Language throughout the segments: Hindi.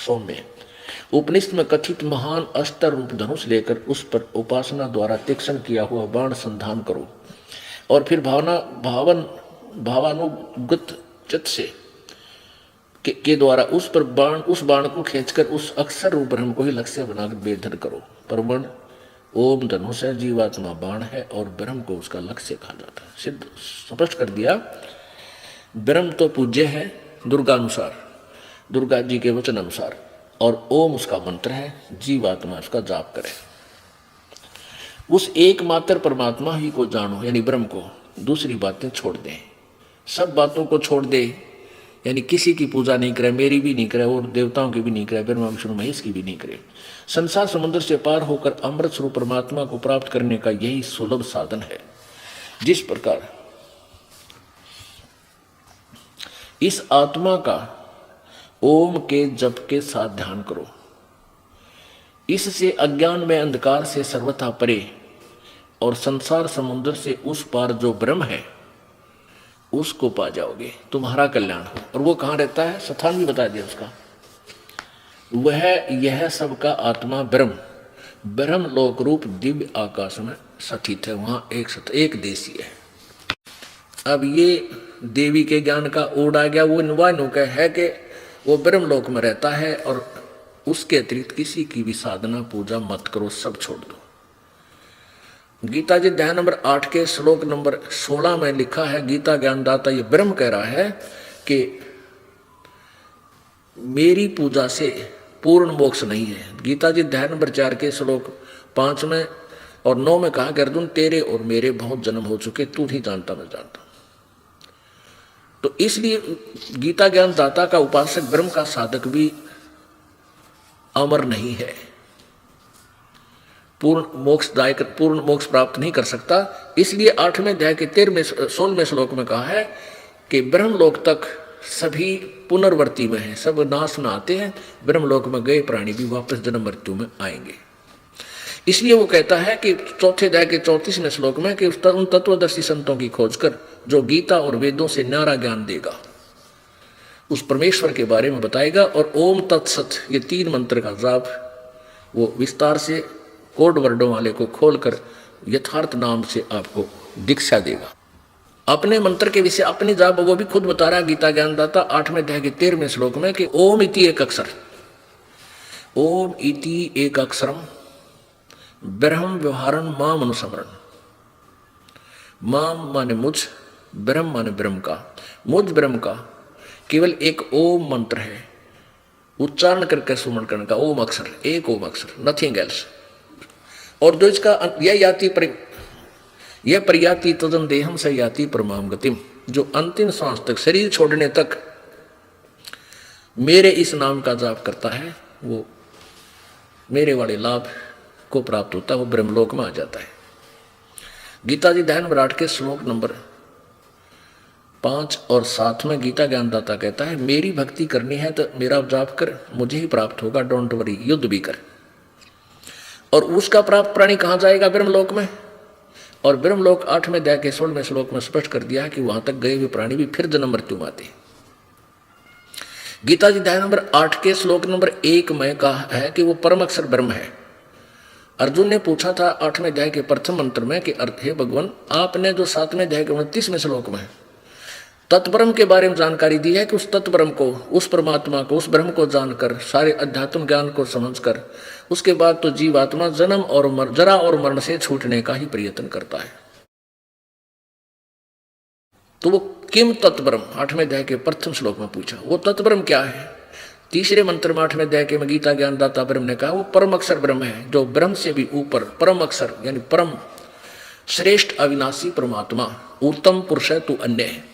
सौम्य। उपनिषद में कथित महान अस्त्र रूप धनुष लेकर उस पर उपासना द्वारा तीक्ष्ण किया हुआ बाण संधान करो और फिर भावानुगत चित्त से के द्वारा उस बाण को खींचकर उस अक्षर रूप ब्रह्म को ही लक्ष्य बनाकर वेधन करो। परमण ओम धनुष है, जीवात्मा बाण है और ब्रह्म को उसका लक्ष्य कहा जाता है। सिद्ध स्पष्ट कर दिया। ब्रह्म तो पूज्य है दुर्गा अनुसार, दुर्गा जी के वचन अनुसार, और ओम उसका मंत्र है, जीवात्मा उसका जाप करे। उस एकमात्र परमात्मा ही को जानो यानी ब्रह्म को, दूसरी बातें छोड़ दें, सब बातों को छोड़ दे यानी किसी की पूजा नहीं करे, मेरी भी नहीं करे और देवताओं की भी नहीं करे, ब्रह्मा विष्णु महेश की भी नहीं करे। संसार समुद्र से पार होकर अमृत स्वरूप परमात्मा को प्राप्त करने का यही सुलभ साधन है। जिस प्रकार इस आत्मा का ओम के जप के साथ ध्यान करो, इससे अज्ञान में अंधकार से सर्वथा परे और संसार समुद्र से उस पार जो ब्रह्म है उसको पा जाओगे, तुम्हारा कल्याण हो। और वो कहाँ रहता है, स्थान भी बता दिया उसका। वह यह सबका आत्मा ब्रह्म लोक रूप दिव्य आकाश में स्थित है, वहां एक देशी है। अब ये देवी के ज्ञान का ओढ़ आ गया, वो निवानु का है कि वो ब्रह्म लोक में रहता है और उसके अतिरिक्त किसी की भी साधना पूजा मत करो, सब छोड़ दो। गीता जी अध्याय नंबर 8 के श्लोक नंबर 16 में लिखा है, गीता ज्ञानदाता ये ब्रह्म कह रहा है कि मेरी पूजा से पूर्ण मोक्ष नहीं है। गीता जी अध्याय नंबर 4 के श्लोक 5 में और 9 में कहा कि अर्जुन तेरे और मेरे बहुत जन्म हो चुके, तू नहीं जानता मैं जानता। तो इसलिए गीता ज्ञानदाता का उपासक ब्रह्म का साधक भी अमर नहीं है, पूर्ण मोक्ष प्राप्त नहीं कर सकता। इसलिए 8वें अध्याय के 16वें श्लोक में कहा है कि ब्रह्मलोक तक सभी पुनर्वर्ती में है, सब नाश में आते हैं, ब्रह्मलोक में गए प्राणी भी वापस जन्म मृत्यु में आएंगे। इसलिए वो कहता है कि 4थे अध्याय के 34वें श्लोक में कि उन तत्वदर्शी संतों की खोज कर जो गीता और वेदों से न्यारा ज्ञान देगा, उस परमेश्वर के बारे में बताएगा। और ओम तत्सत ये 3 मंत्र का जाप वो विस्तार से कोड वर्डों वाले को खोलकर यथार्थ नाम से आपको दीक्षा देगा। अपने मंत्र के विषय अपनी जाप वो भी खुद बता रहा है गीता ज्ञानदाता 8वें अध्याय के 13वें श्लोक में कि ओम इति एक अक्षर, ओम इति एक अक्षरम ब्रह्म व्यवहारन माम अनुस्मरण। माम माने मुझ, ब्रह्म माने ब्रह्म का, मुझ ब्रह्म का केवल एक ओम मंत्र है, उच्चारण करके सुमरण करने का ओम अक्षर, एक ओम अक्षर, नथिंग एल्स। और जो इसका यह प्रयाति तदन देहम से याति परमाम गतिम, जो अंतिम सांस तक शरीर छोड़ने तक मेरे इस नाम का जाप करता है वो मेरे वाले लाभ को प्राप्त होता है, वो ब्रह्मलोक में आ जाता है। गीता जी अध्याय नंबर 8 के श्लोक नंबर 5 और 7 में गीता ज्ञानदाता कहता है मेरी भक्ति करनी है तो मेरा जाप कर, मुझे ही प्राप्त होगा, डोंट वरी, युद्ध भी कर। और उसका प्राप्त प्राणी कहाँ जाएगा, ब्रह्मलोक में। और ब्रह्मलोक 8वें अध्याय के 16वें श्लोक में स्पष्ट कर दिया है कि वहां तक गए हुए प्राणी भी फिर जन्म मृत्यु में आते। गीता जी अध्याय नंबर 8 के श्लोक नंबर 1 में कहा है कि वो परम अक्षर ब्रह्म है। अर्जुन ने पूछा था 8वें अध्याय के प्रथम मंत्र में कि हे भगवान, आपने जो 7वें अध्याय के 29वें श्लोक में तत्ब्रह्म के बारे में जानकारी दी है कि उस तत्ब्रह्म को, उस परमात्मा को, उस ब्रह्म को जानकर, सारे अध्यात्म ज्ञान को समझकर उसके बाद तो जीवात्मा जन्म और जरा और मरण से छूटने का ही प्रयत्न करता है। तो वो किम तत्ब्रह्म 8वें अध्याय के प्रथम श्लोक में पूछा, वो तत्ब्रह्म क्या है। तीसरे मंत्र में 8वें अध्याय के में गीता ज्ञानदाता ब्रह्म ने कहा वो परम अक्षर ब्रह्म है, जो ब्रह्म से भी ऊपर परम अक्षर यानी परम श्रेष्ठ अविनाशी परमात्मा, उत्तम पुरुष है तू अन्य है।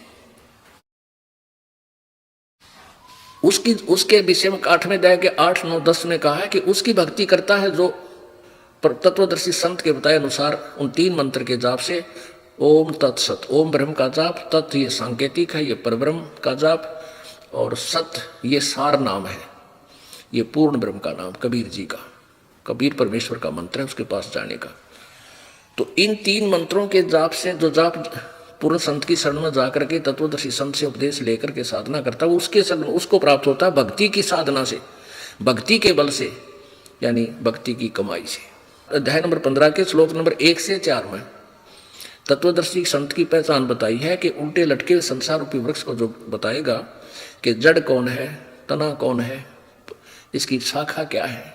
उसके विषय में 8वें अध्याय के 8, 9, 10 में कहा है कि उसकी भक्ति करता है जो तत्वदर्शी संत के बताए अनुसार उन 3 मंत्र के जाप से ओम तत्सत, ओम ब्रह्म का जाप, तत् ये सांकेतिक है, ये परब्रह्म का जाप, और सत ये सार नाम है, ये पूर्ण ब्रह्म का नाम, कबीर जी का, कबीर परमेश्वर का मंत्र है उसके पास जाने का। तो इन 3 मंत्रों के जाप से जो जाप पूर्ण संत की शरण में जाकर के तत्वदर्शी संत से उपदेश लेकर के साधना करता है उसके शरण उसको प्राप्त होता है भक्ति की साधना से। भक्ति के बल से, यानी भक्ति की कमाई से। अध्याय नंबर 15 के श्लोक नंबर 1 से 4 में तत्वदर्शी संत की पहचान बताई है कि उल्टे लटके संसार रूपी वृक्ष को जो बताएगा कि जड़ कौन है, तना कौन है, इसकी शाखा क्या है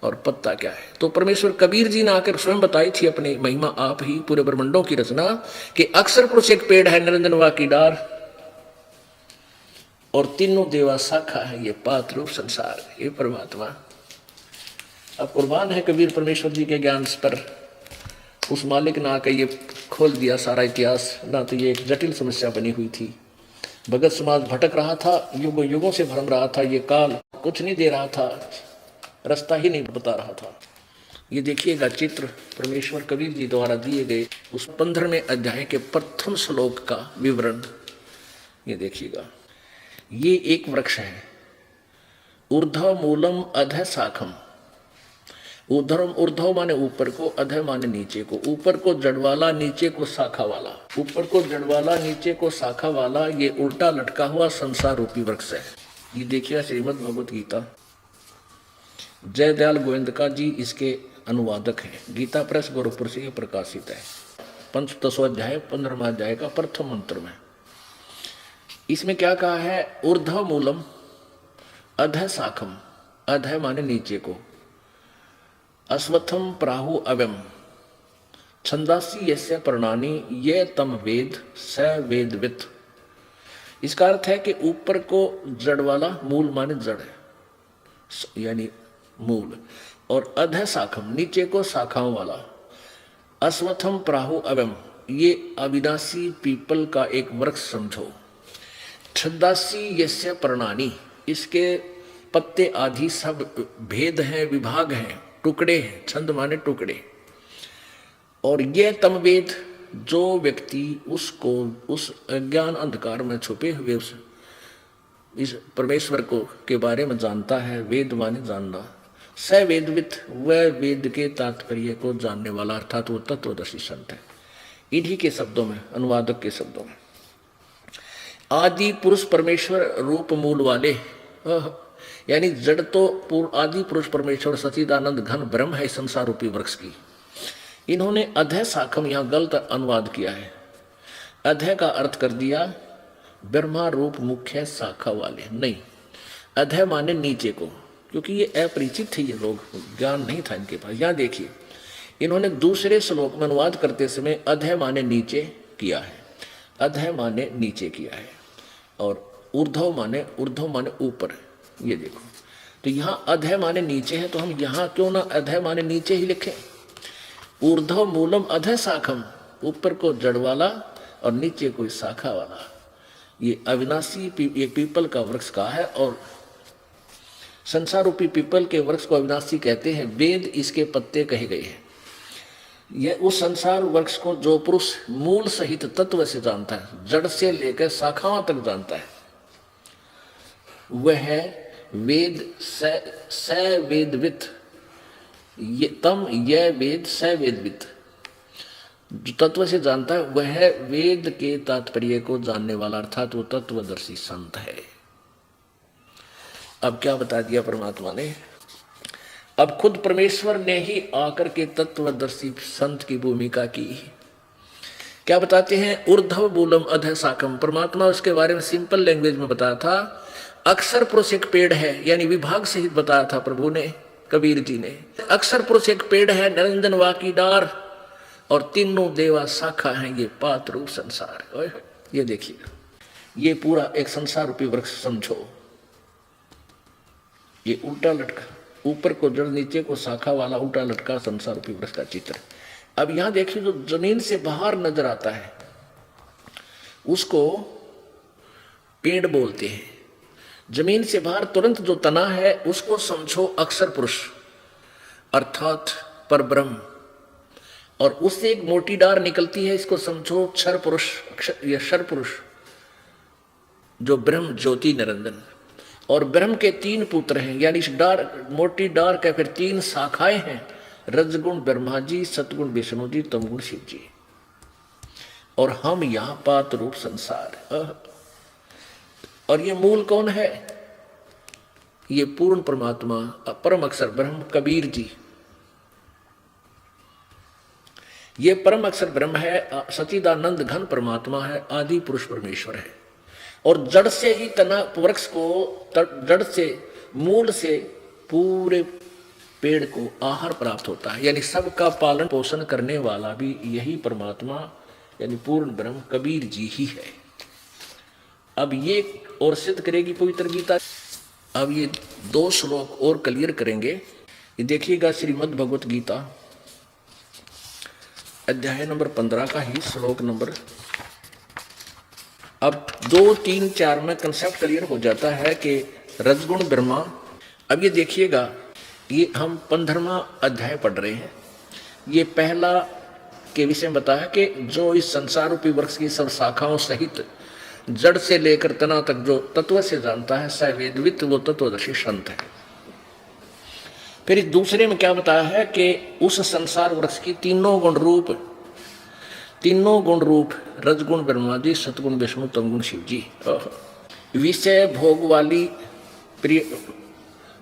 और पत्ता क्या है। तो परमेश्वर कबीर जी ने आकर स्वयं बताई थी अपनी महिमा, आप ही पूरे ब्रह्मंडों की रचना, कि अक्षर पुरुष एक पेड़ है, निरंजन वा की डार, और तीनों देवा शाखा है, ये पात रूप संसार, ये परमात्मा। अब कुर्बान है कबीर परमेश्वर जी के ज्ञान पर। उस मालिक ने आकर ये खोल दिया सारा इतिहास, ना तो ये एक जटिल समस्या बनी हुई थी। भगत समाज भटक रहा था, युगों युगों से भ्रम रहा था, ये काल कुछ नहीं दे रहा था, रास्ता ही नहीं बता रहा था। ये देखिएगा चित्र परमेश्वर कबीर जी द्वारा दिए गए उस 15वें अध्याय के प्रथम श्लोक का विवरण, ये देखिएगा। ये एक वृक्ष है, ऊर्ध्व मूलम अधः शाखम। ऊर्ध्व माने ऊपर को, अधः माने नीचे को। ऊपर को जड़ वाला, नीचे को शाखा वाला। ऊपर को जड़ वाला, नीचे को शाखा वाला, ये उल्टा लटका हुआ संसार रूपी वृक्ष है। ये देखिए श्रीमद् भगवत गीता, जयदयाल गोविंदका जी इसके अनुवादक हैं। गीता प्रेस गोरखपुर से प्रकाशित है। 15वां अध्याय 15वां अध्याय का प्रथम मंत्र में इसमें क्या कहा है? ऊर्ध्व मूलम अधः शाखम। अधः माने नीचे को। अश्वत्थम प्राहु अव्यम छंदासी यस्य प्रणानी ये तम वेद स वेदवित। इसका अर्थ है कि ऊपर को जड़ वाला, मूल माने जड़ है यानी मूल, और अधः शाखम नीचे को शाखाओं वाला। अश्वत्थम प्राहु अव्यम, ये अविनाशी पीपल का एक वृक्ष समझो। छंदासी यस्य प्रणानी, इसके पत्ते आदि सब भेद हैं, विभाग हैं, टुकड़े हैं। छंद माने टुकड़े। और ये तम वेद, जो व्यक्ति उसको उस अज्ञान अंधकार में छुपे हुए इस परमेश्वर को के बारे में जानता है, वेद माने जानना। स वेदवित, वह वेद के तात्पर्य को जानने वाला, अर्थात वो तत्वदर्शी संत है। इन्हीं के शब्दों में, अनुवादक के शब्दों में, आदि पुरुष परमेश्वर रूप मूल वाले, यानी जड़ तो आदि पुरुष परमेश्वर सच्चिदानंद घन ब्रह्म है संसार रूपी वृक्ष की। इन्होंने अधः शाखम यहां गलत अनुवाद किया है। अधः का अर्थ कर दिया ब्रह्मा रूप मुख्य शाखा वाले, नहीं, अधः माने नीचे को, क्योंकि ये अपरिचित थे, ये लोग, ज्ञान नहीं था इनके पास। यहां देखिए इन्होंने दूसरे श्लोक में अनुवाद करते समय अधः माने नीचे किया है, अधः माने नीचे किया है, और ऊर्ध्व माने ऊपर। ये देखो, तो यहाँ अधः माने नीचे है, तो हम यहाँ क्यों ना अधः माने नीचे ही लिखें। ऊर्ध्व मूलम अधः शाखम, ऊपर को जड़ वाला और नीचे को शाखा वाला। ये अविनाशी ये पीपल का वृक्ष का है, और संसार रूपी पीपल के वृक्ष को अविनाशी कहते हैं। वेद इसके पत्ते कहे गए हैं। यह उस संसार वृक्ष को जो पुरुष मूल सहित तत्व से जानता है, जड़ से लेकर शाखाओं तक जानता है, वह है वेद स वेदवित। ये तम यह वेद स वेदवित, जो तत्व से जानता है वह है वेद के तात्पर्य को जानने वाला, अर्थात वो तत्वदर्शी संत है। अब क्या बता दिया परमात्मा ने? अब खुद परमेश्वर ने ही आकर के तत्वदर्शी संत की भूमिका की। क्या बताते हैं? ऊर्ध्व मूलम अधः शाखम। परमात्मा उसके बारे में सिंपल लैंग्वेज में बताया था। अक्षर पुरुष एक पेड़ है, यानी विभाग सहित बताया था प्रभु ने, कबीर जी ने। अक्षर पुरुष एक पेड़ है, निरंजन वा की डार, और तीनों देवा शाखा हैं, ये पात रूप संसार। ये देखिए, ये पूरा एक संसार रूपी वृक्ष समझो। ये उल्टा लटका, ऊपर को जड़, नीचे को शाखा वाला उल्टा लटका संसार रूपी वृक्ष का चित्र। अब यहां देखिए, जो जमीन से बाहर नजर आता है उसको पेड़ बोलते हैं। जमीन से बाहर तुरंत जो तना है उसको समझो अक्षर पुरुष, अर्थात परब्रह्म, और उससे एक मोटी डार निकलती है, इसको समझो क्षर पुरुष, या क्षर पुरुष, जो ब्रह्म ज्योति निरंजन। और ब्रह्म के 3 पुत्र हैं, यानी इस डार, मोटी डार के फिर 3 शाखाएं हैं, रजगुण ब्रह्मा जी, सतगुण विष्णु जी, तमगुण शिव जी, और हम यहां पात रूप संसार। और ये मूल कौन है? ये पूर्ण परमात्मा परम अक्षर ब्रह्म कबीर जी, ये परम अक्षर ब्रह्म है, सच्चिदानंद घन परमात्मा है, आदि पुरुष परमेश्वर है। और जड़ से ही तना वृक्ष को, जड़ से मूल से पूरे पेड़ को आहार प्राप्त होता है, यानी सबका पालन पोषण करने वाला भी यही परमात्मा यानी पूर्ण ब्रह्म कबीर जी ही है। अब ये और सिद्ध करेगी पवित्र गीता। अब ये 2 श्लोक और क्लियर करेंगे। ये देखिएगा श्रीमद् भगवत गीता अध्याय नंबर 15 का ही श्लोक नंबर, अब 2, 3, 4 में कंसेप्ट क्लियर हो जाता है कि रजगुण ब्रह्मा। अब ये देखिएगा, ये हम 15वां अध्याय पढ़ रहे हैं। ये पहला के विषय में बताया कि जो इस संसार रूपी वृक्ष की सब शाखाओं सहित जड़ से लेकर तना तक जो तत्व से जानता है, स वेदवित वो तत्वदर्शी संत है। फिर इस दूसरे में क्या बताया है कि उस संसार वृक्ष की तीनों गुण रूप रजगुण ब्रह्मादि, सतगुण विष्णु, तमगुण शिव जी, विषय भोग वाली प्रिय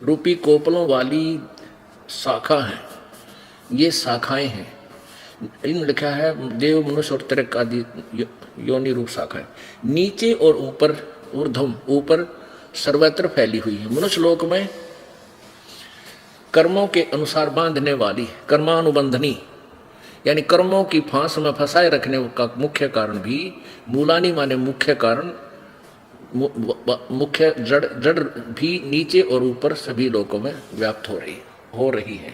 रूपी कोपलों वाली शाखा है। ये शाखाएं हैं, इन लिखा है देव मनुष्य और त्रिक आदि योनि रूप शाखा है। नीचे और ऊपर, ऊर्ध्वम ऊपर सर्वत्र फैली हुई है। मनुष्य लोक में कर्मों के अनुसार बांधने वाली, कर्मानुबंधनी यानी कर्मों की फांस में फंसाए रखने का मुख्य कारण भी मूलानी माने मुख्य कारण, मुख्य जड़ भी नीचे और ऊपर सभी लोकों में व्याप्त हो रही है।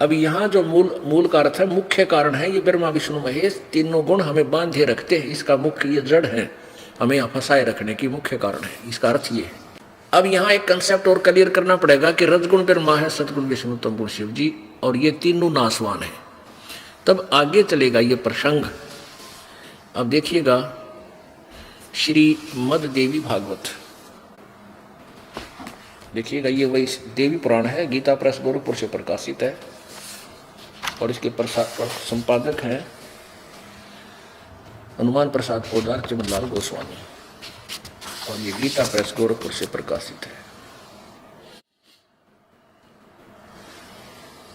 अब यहाँ जो मूल का अर्थ है, मुख्य कारण है, ये ब्रह्मा विष्णु महेश तीनों गुण हमें बांधे रखते हैं। इसका मुख्य ये जड़ है, हमें यहाँ फंसाए रखने की मुख्य कारण है। इसका अर्थ ये है। अब यहाँ एक कंसेप्ट और क्लियर करना पड़ेगा कि रजगुण ब्रह्मा है, सतगुण विष्णु, तमगुण शिव जी, और ये तीनों नासवान है। तब आगे चलेगा ये प्रसंग। अब देखिएगा श्रीमद् देवी भागवत, देखिएगा ये वही देवी पुराण है, गीता प्रेस गोरखपुर से प्रकाशित है और इसके संपादक हैं हनुमान प्रसाद पोदार चिमनलाल गोस्वामी और ये गीता प्रेस गोरखपुर से प्रकाशित है।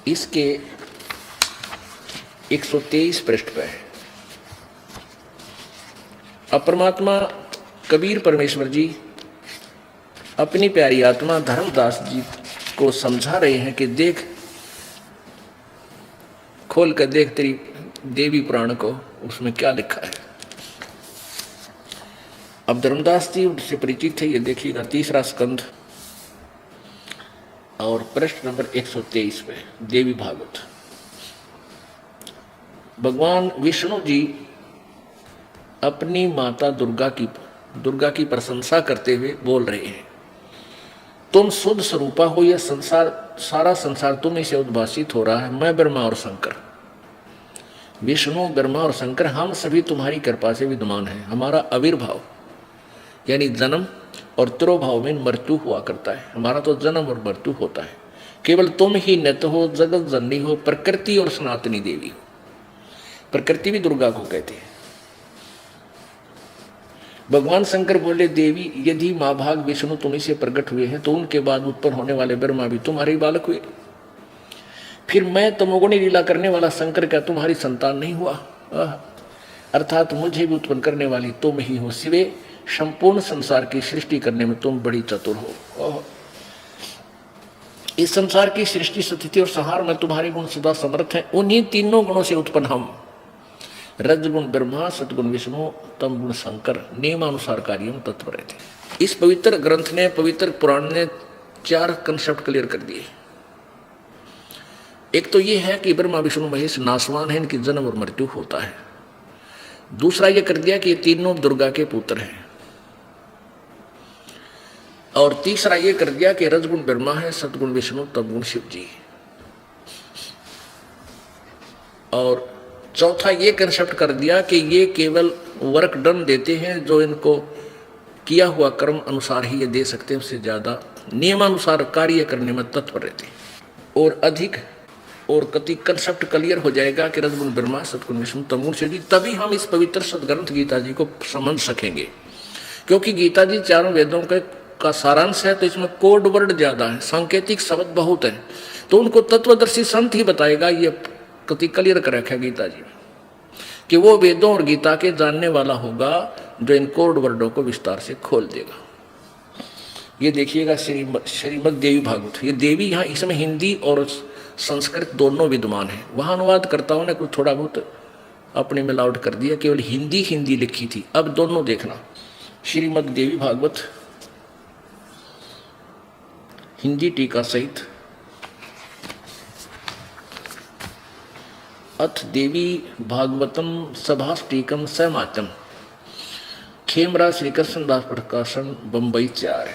इसके 123 पृष्ठ पे है। अब परमात्मा कबीर परमेश्वर जी अपनी प्यारी आत्मा धर्मदास जी को समझा रहे हैं कि देख, खोल कर देख तेरी देवी पुराण को, उसमें क्या लिखा है। अब धर्मदास जी उनसे परिचित है। ये देखिएगा 3रा स्कंध और पृष्ठ नंबर 123 पे देवी भागवत। भगवान विष्णु जी अपनी माता दुर्गा की प्रशंसा करते हुए बोल रहे हैं, तुम शुद्ध स्वरूपा हो, यह संसार, सारा संसार तुम्हीं से उद्भासित हो रहा है। मैं ब्रह्मा और शंकर, विष्णु ब्रह्मा और शंकर, हम सभी तुम्हारी कृपा से विद्यमान हैं। हमारा आविर्भाव यानी जन्म और तिरोभाव में मृत्यु हुआ करता है। हमारा तो जन्म और मृत्यु होता है। केवल तुम ही नित्य हो, जगत जननी हो, प्रकृति और सनातनी देवी हो। प्रकृति भी दुर्गा को कहते हैं। भगवान शंकर बोले, देवी यदि माँ भाग विष्णु तुम्हीं से प्रकट हुए हैं तो उनके बाद उत्पन्न होने वाले ब्रह्मा भी तुम्हारे ही बालक हुए। फिर मैं तमोगुणी लीला करने वाला शंकर क्या तुम्हारी संतान नहीं हुआ? अर्थात मुझे भी उत्पन्न करने वाली तुम ही हो। शिवे, संपूर्ण संसार की सृष्टि करने में तुम बड़ी चतुर हो। इस संसार की सृष्टि, स्थिति और संहार में तुम्हारे गुण सदा समर्थ हैं। उन्हीं तीनों गुणों से उत्पन्न हम, रजगुण ब्रह्मा, सतगुण विष्णु, तमगुण शंकर, नियमानुसार कार्यों में तत्पर रहते। इस पवित्र ग्रंथ ने, पवित्र पुराण ने 4 कंसेप्ट क्लियर कर दिए। एक तो ये है कि ब्रह्मा विष्णु महेश नासवान है, इनकी जन्म और मृत्यु होता है। दूसरा ये कर दिया कि ये तीनों दुर्गा के पुत्र हैं। और तीसरा ये कर दिया कि रजगुण ब्रह्मा है, सतगुण विष्णु, तमगुण शिव जी। और चौथा ये कंसेप्ट कर दिया कि ये केवल वर्क डन देते हैं, जो इनको किया हुआ कर्म अनुसार ही ये दे सकते हैं, उससे ज्यादा नियमानुसार कार्य करने में तत्पर रहते हैं। और अधिक और कति कंसेप्ट क्लियर हो जाएगा कि रजगुण ब्रह्मा, सतगुण विष्णु, तमगुण शिव जी, तभी हम इस पवित्र सदग्रंथ गीता जी को समझ सकेंगे। क्योंकि गीता जी चारों वेदों के का सारांश है तो इसमें कोड वर्ड ज्यादा है, सांकेतिक शब्द बहुत है, तो उनको तत्वदर्शी संत ही बताएगा। ये कति क्लियर कर रखा है गीता जी में कि वो वेदों और गीता के जानने वाला होगा जो इन कोड वर्डों को विस्तार से खोल देगा। ये देखिएगा श्रीमद् देवी भागवत, ये देवी यहाँ इसमें हिंदी और संस्कृत दोनों विद्यमान है। वहाँ अनुवादकर्ताओं ने कुछ थोड़ा बहुत अपने मिलावट कर दिया, केवल हिंदी लिखी थी। अब दोनों देखना, श्रीमद् देवी भागवत हिंदी टीका सहित, अथ देवी भागवतम सभाष्टीकम समातम, खेमरा श्री कृष्णदास प्रकाशन बम्बई 4।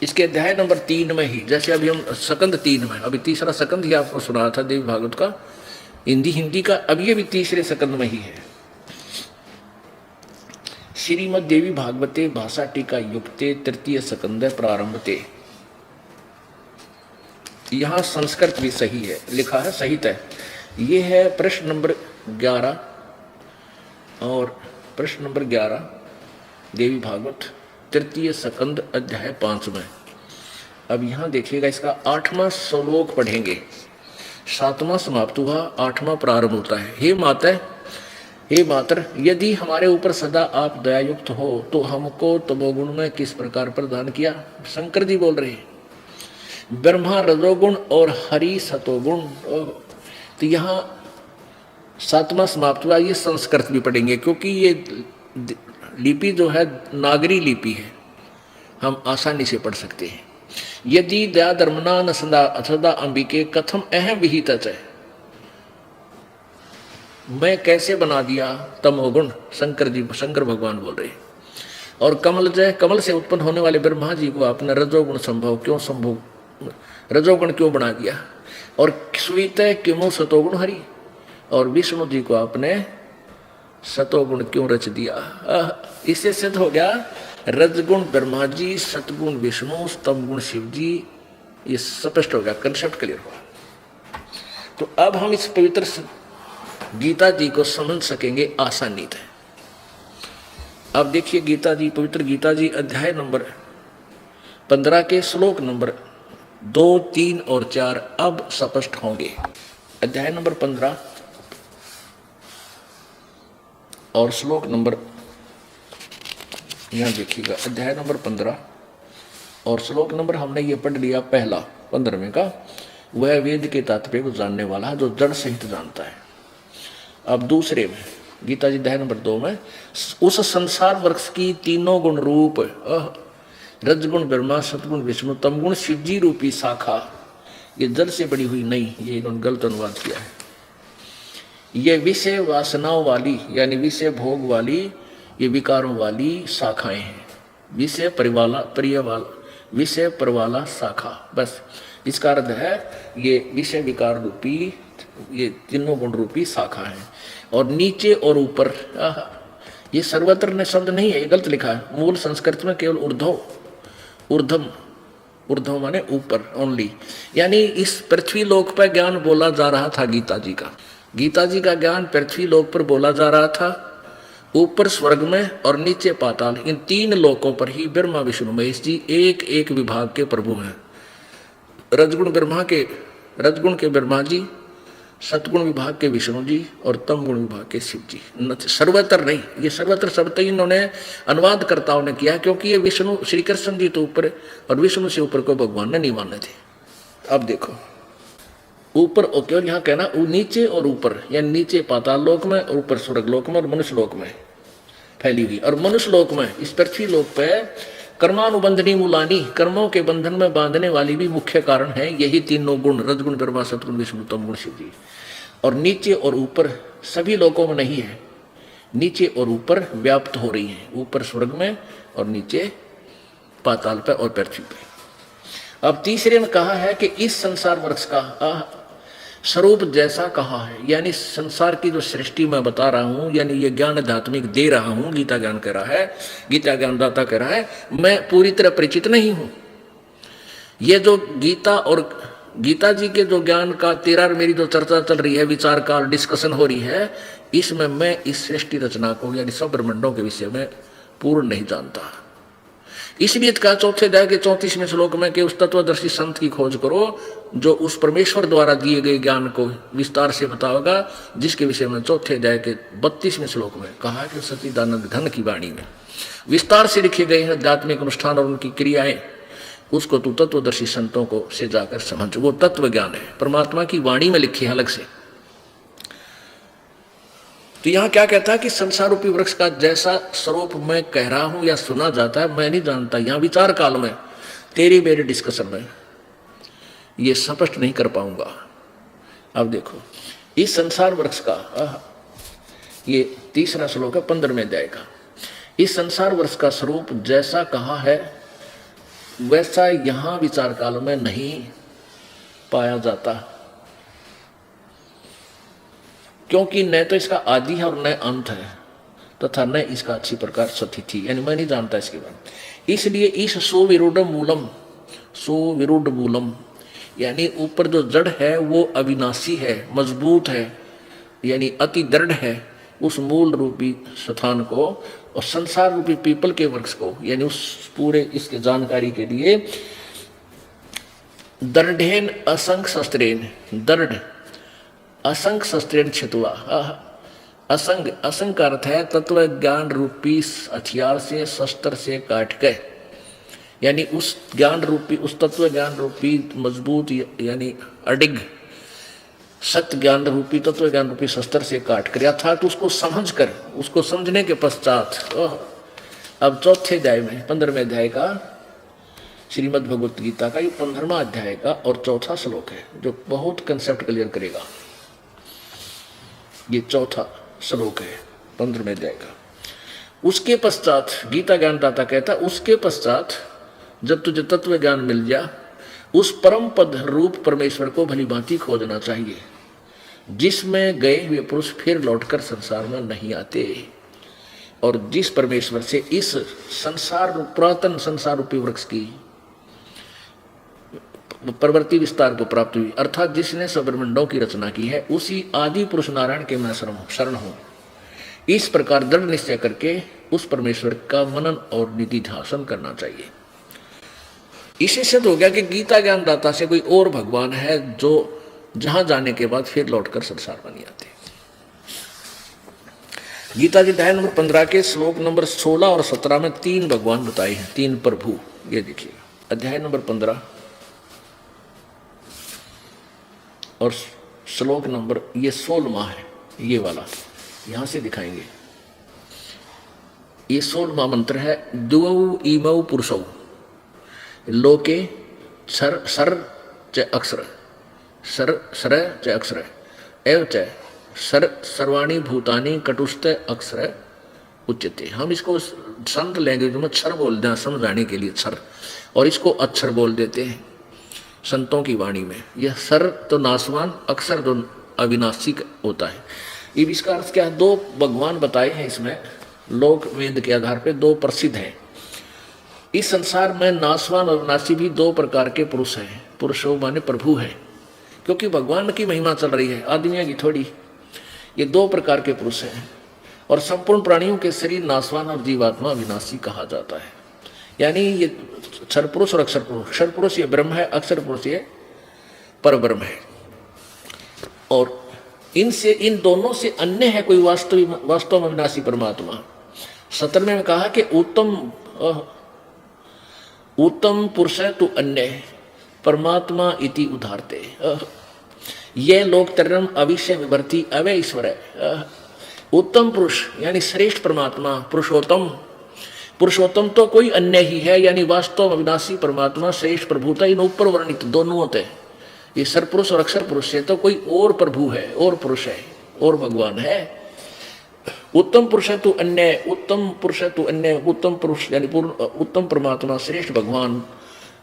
इसके अध्याय नंबर 3 में ही, जैसे अभी हम सकंद 3 में, अभी तीसरा सकंद ही आपको सुना था देवी भागवत का हिंदी का, अब ये भी तीसरे सकंद में ही है। श्रीमद् देवी भागवते भाषा टीका युक्ते तृतीय सकंद प्रारंभते। यहाँ संस्कृत भी सही है, लिखा है सहित है। ये है प्रश्न नंबर 11 और प्रश्न नंबर 11 देवी भागवत तृतीय सकंद अध्याय 5 में। अब यहाँ देखिएगा, इसका 8वां श्लोक पढ़ेंगे। 7वां समाप्त हुआ, 8वां प्रारंभ होता है। हे मातर, यदि हमारे ऊपर सदा आप दयायुक्त हो तो हमको तमोगुण में किस प्रकार प्रदान किया। शंकर जी बोल रहे हैं, ब्रह्मा रजोगुण और हरि सतोगुण। तो यहाँ 7वां समाप्त हुआ। ये संस्कृत भी पढ़ेंगे क्योंकि ये लिपि जो है नागरी लिपि है, हम आसानी से पढ़ सकते हैं। यदि दया धर्मना न सदा अंबिके कथम अहम विहित है, मैं कैसे बना दिया तमोगुण। शंकर भगवान बोल रहे हैं। और कमल से उत्पन्न होने वाले ब्रह्मा जी को आपने रजोगुण क्यों बना दिया। और स्वीत क्यों सतोगुण हरि, और विष्णु जी को आपने सतोगुण क्यों रच दिया। इससे सिद्ध हो गया रजगुण ब्रह्मा जी, सतगुण विष्णु, तमगुण शिव जी। ये स्पष्ट हो गया, कंसेप्ट क्लियर हुआ। तो अब हम इस पवित्र गीता जी को समझ सकेंगे आसानी से। अब देखिए गीता जी, पवित्र गीता जी अध्याय नंबर 15 के श्लोक नंबर 2, 3 और 4 अब स्पष्ट होंगे। अध्याय नंबर 15 और श्लोक नंबर, यहाँ देखिएगा अध्याय नंबर 15 और श्लोक नंबर हमने ये पढ़ लिया पहला 15वें का, वह वेद के तात्पर्य को जानने वाला है जो जड़ सहित जानता है। अब दूसरे में गीता जी अध्याय नंबर 2 में, उस संसार वृक्ष की तीनों गुण रूप रजगुण ब्रह्मा, सतगुण विष्णु, तमगुण शिवजी रूपी शाखा, ये जड़ से बड़ी हुई नहीं, ये इन्होंने गलत अनुवाद किया है। ये विषय वासनाओं वाली यानी विषय भोग वाली, ये विकारों वाली शाखाएं हैं। विषय परवाला शाखा, बस इसका अर्थ है ये विषय विकार रूपी, ये तीनों गुण रूपी शाखा है। और नीचे और ऊपर, ये सर्वत्र ने शब्द नहीं है, ये गलत लिखा है। मूल संस्कृत में केवल ऊर्ध्व माने ऊपर ओनली, यानी इस पृथ्वी लोक पर ज्ञान बोला जा रहा था। गीता जी का ज्ञान पृथ्वी लोक पर बोला जा रहा था, ऊपर स्वर्ग में और नीचे पाताल, इन 3 लोकों पर ही ब्रह्मा विष्णु महेश जी एक एक विभाग के प्रभु हैं। रजगुण के ब्रह्मा जी, सतगुण विभाग के विष्णु जी और तमगुण विभाग के शिव जी। सर्वत्र नहीं, ये सर्वत्र शब्द इन्होंने अनुवादकर्ताओं ने किया क्योंकि ये विष्णु श्री कृष्ण जी तो ऊपर और विष्णु से ऊपर को भगवान ने नहीं माने थे। अब देखो ऊपर केवल यहाँ कहना नीचे और ऊपर, यानी नीचे पाताल लोक में और ऊपर स्वर्ग लोक में और मनुष्य लोक में फैली हुई। और मनुष्य लोक में इस पृथ्वी लोक पे कर्मानुबंधनी मूलानी, कर्मों के बंधन में बांधने वाली भी मुख्य कारण है यही तीनों गुण, रजगुण ब्रह्मा, सतगुण विष्णु, तमगुण शिव जी। और नीचे और ऊपर सभी लोकों में नहीं है, नीचे और ऊपर व्याप्त हो रही है, ऊपर स्वर्ग में और नीचे पाताल पे और पृथ्वी पे। अब तीसरे में कहा है कि इस संसार वृक्ष का स्वरूप जैसा कहा है, यानी संसार की जो सृष्टि मैं बता रहा हूं, यानी ये ज्ञान आध्यात्मिक दे रहा हूं, गीता ज्ञान कह रहा है, गीता ज्ञानदाता कह रहा है, मैं पूरी तरह परिचित नहीं हूं। ये जो गीता और गीता जी के जो ज्ञान का तेरा मेरी जो चर्चा चल रही है, विचार का डिस्कशन हो रही है, इसमें मैं इस सृष्टि रचना को यानी सब ब्रह्मांडों के विषय में पूर्ण नहीं जानता। इसलिए कहा चौथे अध्याय के 34वें श्लोक में कि उस तत्वदर्शी संत की खोज करो जो उस परमेश्वर द्वारा दिए गए ज्ञान को विस्तार से बताओगा, जिसके विषय में चौथे अध्याय के 32वें श्लोक में कहा कि सच्चिदानंद घन की वाणी में विस्तार से लिखे गए हैं आध्यात्मिक अनुष्ठान और उनकी क्रियाएं। उसको तू तत्वदर्शी संतों को से जाकर समझ, वो तत्व ज्ञान है, परमात्मा की वाणी में लिखी है अलग से। तो यहां क्या कहता है कि संसार रूपी वृक्ष का जैसा स्वरूप मैं कह रहा हूं या सुना जाता है मैं नहीं जानता। यहां विचार काल में तेरी मेरे डिस्कशन में ये स्पष्ट नहीं कर पाऊंगा। अब देखो इस संसार वृक्ष का ये तीसरा श्लोक है 15वें अध्याय का। इस संसार वृक्ष का स्वरूप जैसा कहा है वैसा यहां विचार काल में नहीं पाया जाता, क्योंकि न तो इसका आदि है और न अंत है, तथा न इसका अच्छी प्रकार स्थिति, यानी मैं नहीं जानता इसके बारे में। इसलिए इस सुविरूढ़ मूलम यानी ऊपर जो जड़ है वो अविनाशी है, मजबूत है, यानी अति दृढ़ है। उस मूल रूपी स्थान को और संसार रूपी पीपल के वृक्ष को, यानी उस पूरे इसके जानकारी के लिए दृढ़ेन असंख्य शस्त्रेन, दृढ़ असंख्य शस्त्रेन छितवा। असंख्य का अर्थ है तत्व ज्ञान रूपी हथियार से, शस्त्र से काट के, यानी उस ज्ञान रूपी, उस तत्व ज्ञान रूपी मजबूत यानी अडिग सत्य ज्ञान रूपी, तत्व ज्ञान रूपी शस्त्र से काट कर, अर्थात उसको समझ कर, उसको समझने के पश्चात अब चौथे अध्याय में 15वें अध्याय का श्रीमद् भगवत गीता का ये 15वां अध्याय का और चौथा श्लोक है जो बहुत कंसेप्ट क्लियर करेगा। ये चौथा श्लोक है 15वें अध्याय का। उसके पश्चात गीता ज्ञानदाता कहता उसके पश्चात जब तुझे तत्व ज्ञान मिल जा, उस परम पद रूप परमेश्वर को भली भांति खोजना चाहिए, जिसमें गए हुए पुरुष फिर लौटकर संसार में नहीं आते, और जिस परमेश्वर से इस संसार पुरातन संसार रूपी वृक्ष की प्रवृत्ति विस्तार को प्राप्त हुई, अर्थात जिसने सब ब्रह्मांडों की रचना की है, उसी आदि पुरुष नारायण के मैं शरण हूं। इस प्रकार दृढ़ निश्चय करके उस परमेश्वर का मनन और निधि ध्यान करना चाहिए। इससे सिद्ध हो गया कि गीता ज्ञानदाता से कोई और भगवान है जो जहां जाने के बाद फिर लौटकर संसार में नहीं आते। गीता जी अध्याय नंबर 15 के श्लोक नंबर 16 और 17 में 3 भगवान बताए हैं, 3 प्रभु। ये देखिए अध्याय नंबर 15 और श्लोक नंबर ये 16वां है, ये वाला यहां से दिखाएंगे। ये 16वां मंत्र है, द्वौ इमौ पुरुषौ लोके सर च अक्षर, सर च अक्षर एव च सर्वाणी भूतानि कटुस्थ अक्षर उच्यते। हम इसको संत लैंग्वेज में क्षर बोलते हैं समझाने के लिए, क्षर, और इसको अक्षर बोल देते हैं संतों की वाणी में। यह सर तो नासवान, अक्षर तो अविनाशी होता है। अब इसका अर्थ क्या है? 2 भगवान बताए हैं इसमें, लोक वेद के आधार पे 2 प्रसिद्ध हैं। इस संसार में नासवान और अविनाशी भी 2 प्रकार के पुरुष हैं। पुरुषों माने प्रभु है, क्योंकि भगवान की महिमा चल रही है, आदमियों की थोड़ी। ये 2 प्रकार के पुरुष हैं, और संपूर्ण प्राणियों के शरीर नासवान और जीवात्मा अविनाशी कहा जाता है। यानी ये क्षर पुरुष और अक्षर पुरुष, क्षर पुरुष ये ब्रह्म है, अक्षर पुरुष ये परब्रह्म है। और इनसे, इन दोनों से अन्य है कोई वास्तव में अविनाशी परमात्मा। 17वें में कहा कि उत्तम पुरुष है तो अन्य परमात्मा इति उदाहरते। ये लोक तरम अविषय विभर्ति अवय ईश्वर है। उत्तम पुरुष यानी श्रेष्ठ परमात्मा, पुरुषोत्तम, पुरुषोत्तम तो कोई अन्य ही है, यानी वास्तव अविनाशी परमात्मा श्रेष्ठ प्रभुता, इन ऊपर वर्णित दोनों होते हैं। ये सर पुरुष और अक्षर पुरुष से तो कोई और प्रभु है, और पुरुष है, और भगवान है। उत्तम पुरुष है तो अन्य, उत्तम पुरुष है तो अन्य, उत्तम पुरुष यानी उत्तम परमात्मा श्रेष्ठ भगवान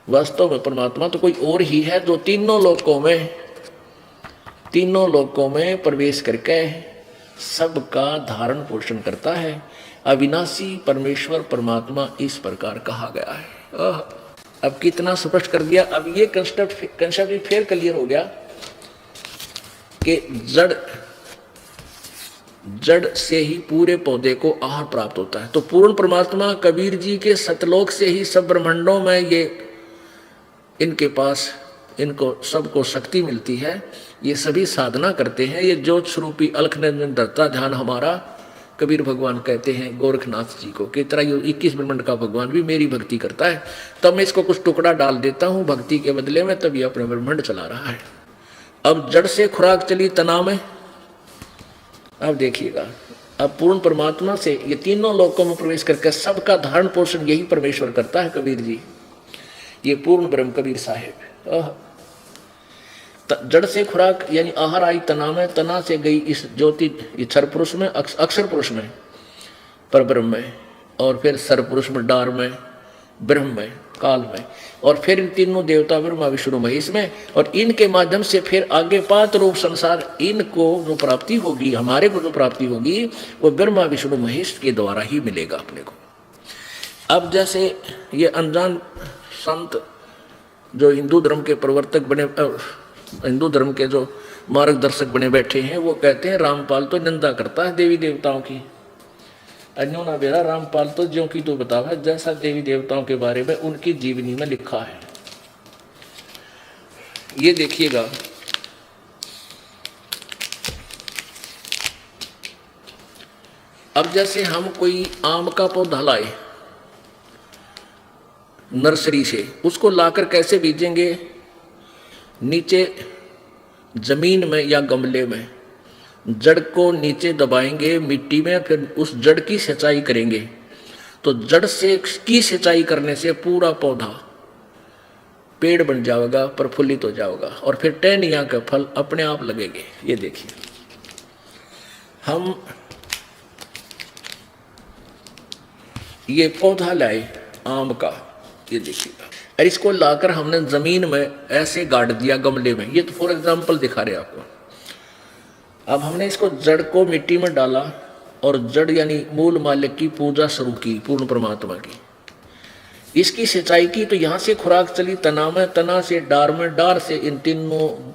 वास्तव में परमात्मा तो कोई और ही है, जो तीनों लोकों में प्रवेश करके सबका धारण पोषण करता है। अविनाशी परमेश्वर परमात्मा इस प्रकार कहा गया है। अब कितना स्पष्ट कर दिया। अब ये कंसेप्ट फिर क्लियर हो गया कि जड़ जड़ से ही पूरे पौधे को आहार प्राप्त होता है। तो पूर्ण परमात्मा कबीर जी के सतलोक से ही सब ब्रह्मांडों में ये इनके पास इनको सबको शक्ति मिलती है। ये सभी साधना करते हैं। ये ज्योत स्वरूपी अलख निरंजन धरता ध्यान हमारा कबीर भगवान कहते हैं गोरखनाथ जी को कि तरह ये 21 ब्रह्मांड का भगवान भी मेरी भक्ति करता है। तब मैं इसको कुछ टुकड़ा डाल देता हूँ भक्ति के बदले में, तब ये अपने ब्रह्मांड चला रहा है। अब जड़ से खुराक चली तना में। अब देखिएगा, अब पूर्ण परमात्मा से ये तीनों लोकों में प्रवेश करके सबका धारण पोषण यही परमेश्वर करता है कबीर जी। ये पूर्ण ब्रह्म कबीर साहेब। जड़ से खुराक यानी आहार आई तना में, तना से गई इस ज्योति क्षर पुरुष में, अक्षर पुरुष में, पर ब्रह्म में, और फिर सर पुरुष में, डार में, ब्रह्म में, काल में, और फिर इन तीनों देवता ब्रह्मा विष्णु महेश में, और इनके माध्यम से फिर आगे 5 रूप संसार इनको जो प्राप्ति होगी, हमारे को जो प्राप्ति होगी वो ब्रह्मा विष्णु महेश के द्वारा ही मिलेगा अपने को। अब जैसे ये अनजान संत जो हिंदू धर्म के प्रवर्तक बने, हिंदू धर्म के जो मार्गदर्शक बने बैठे हैं, वो कहते हैं रामपाल तो निंदा करता है देवी देवताओं की। अन्यों ना बेरा रामपाल तो ज्यों की तो बतावा जैसा देवी देवताओं के बारे में उनकी जीवनी में लिखा है। ये देखिएगा, अब जैसे हम कोई आम का पौधा लाए नर्सरी से, उसको लाकर कैसे बीजेंगे? नीचे जमीन में या गमले में जड़ को नीचे दबाएंगे मिट्टी में, फिर उस जड़ की सिंचाई करेंगे। तो जड़ से की सिंचाई करने से पूरा पौधा पेड़ बन जाएगा, प्रफुल्लित हो जाएगा, और फिर टहनियां के फल अपने आप लगेंगे। ये देखिए, हम ये पौधा लाए आम का, ये देखिएगा, और इसको लाकर हमने जमीन में ऐसे गाड़ दिया गमले में। ये तो फॉर एग्जांपल दिखा रहे आपको। अब हमने इसको जड़ को मिट्टी में डाला और जड़ यानी मूल मालिक की पूजा शुरू की, पूर्ण परमात्मा की, इसकी सिंचाई की। तो यहां से खुराक चली तना में, तना से डार में, डार से इन तीनों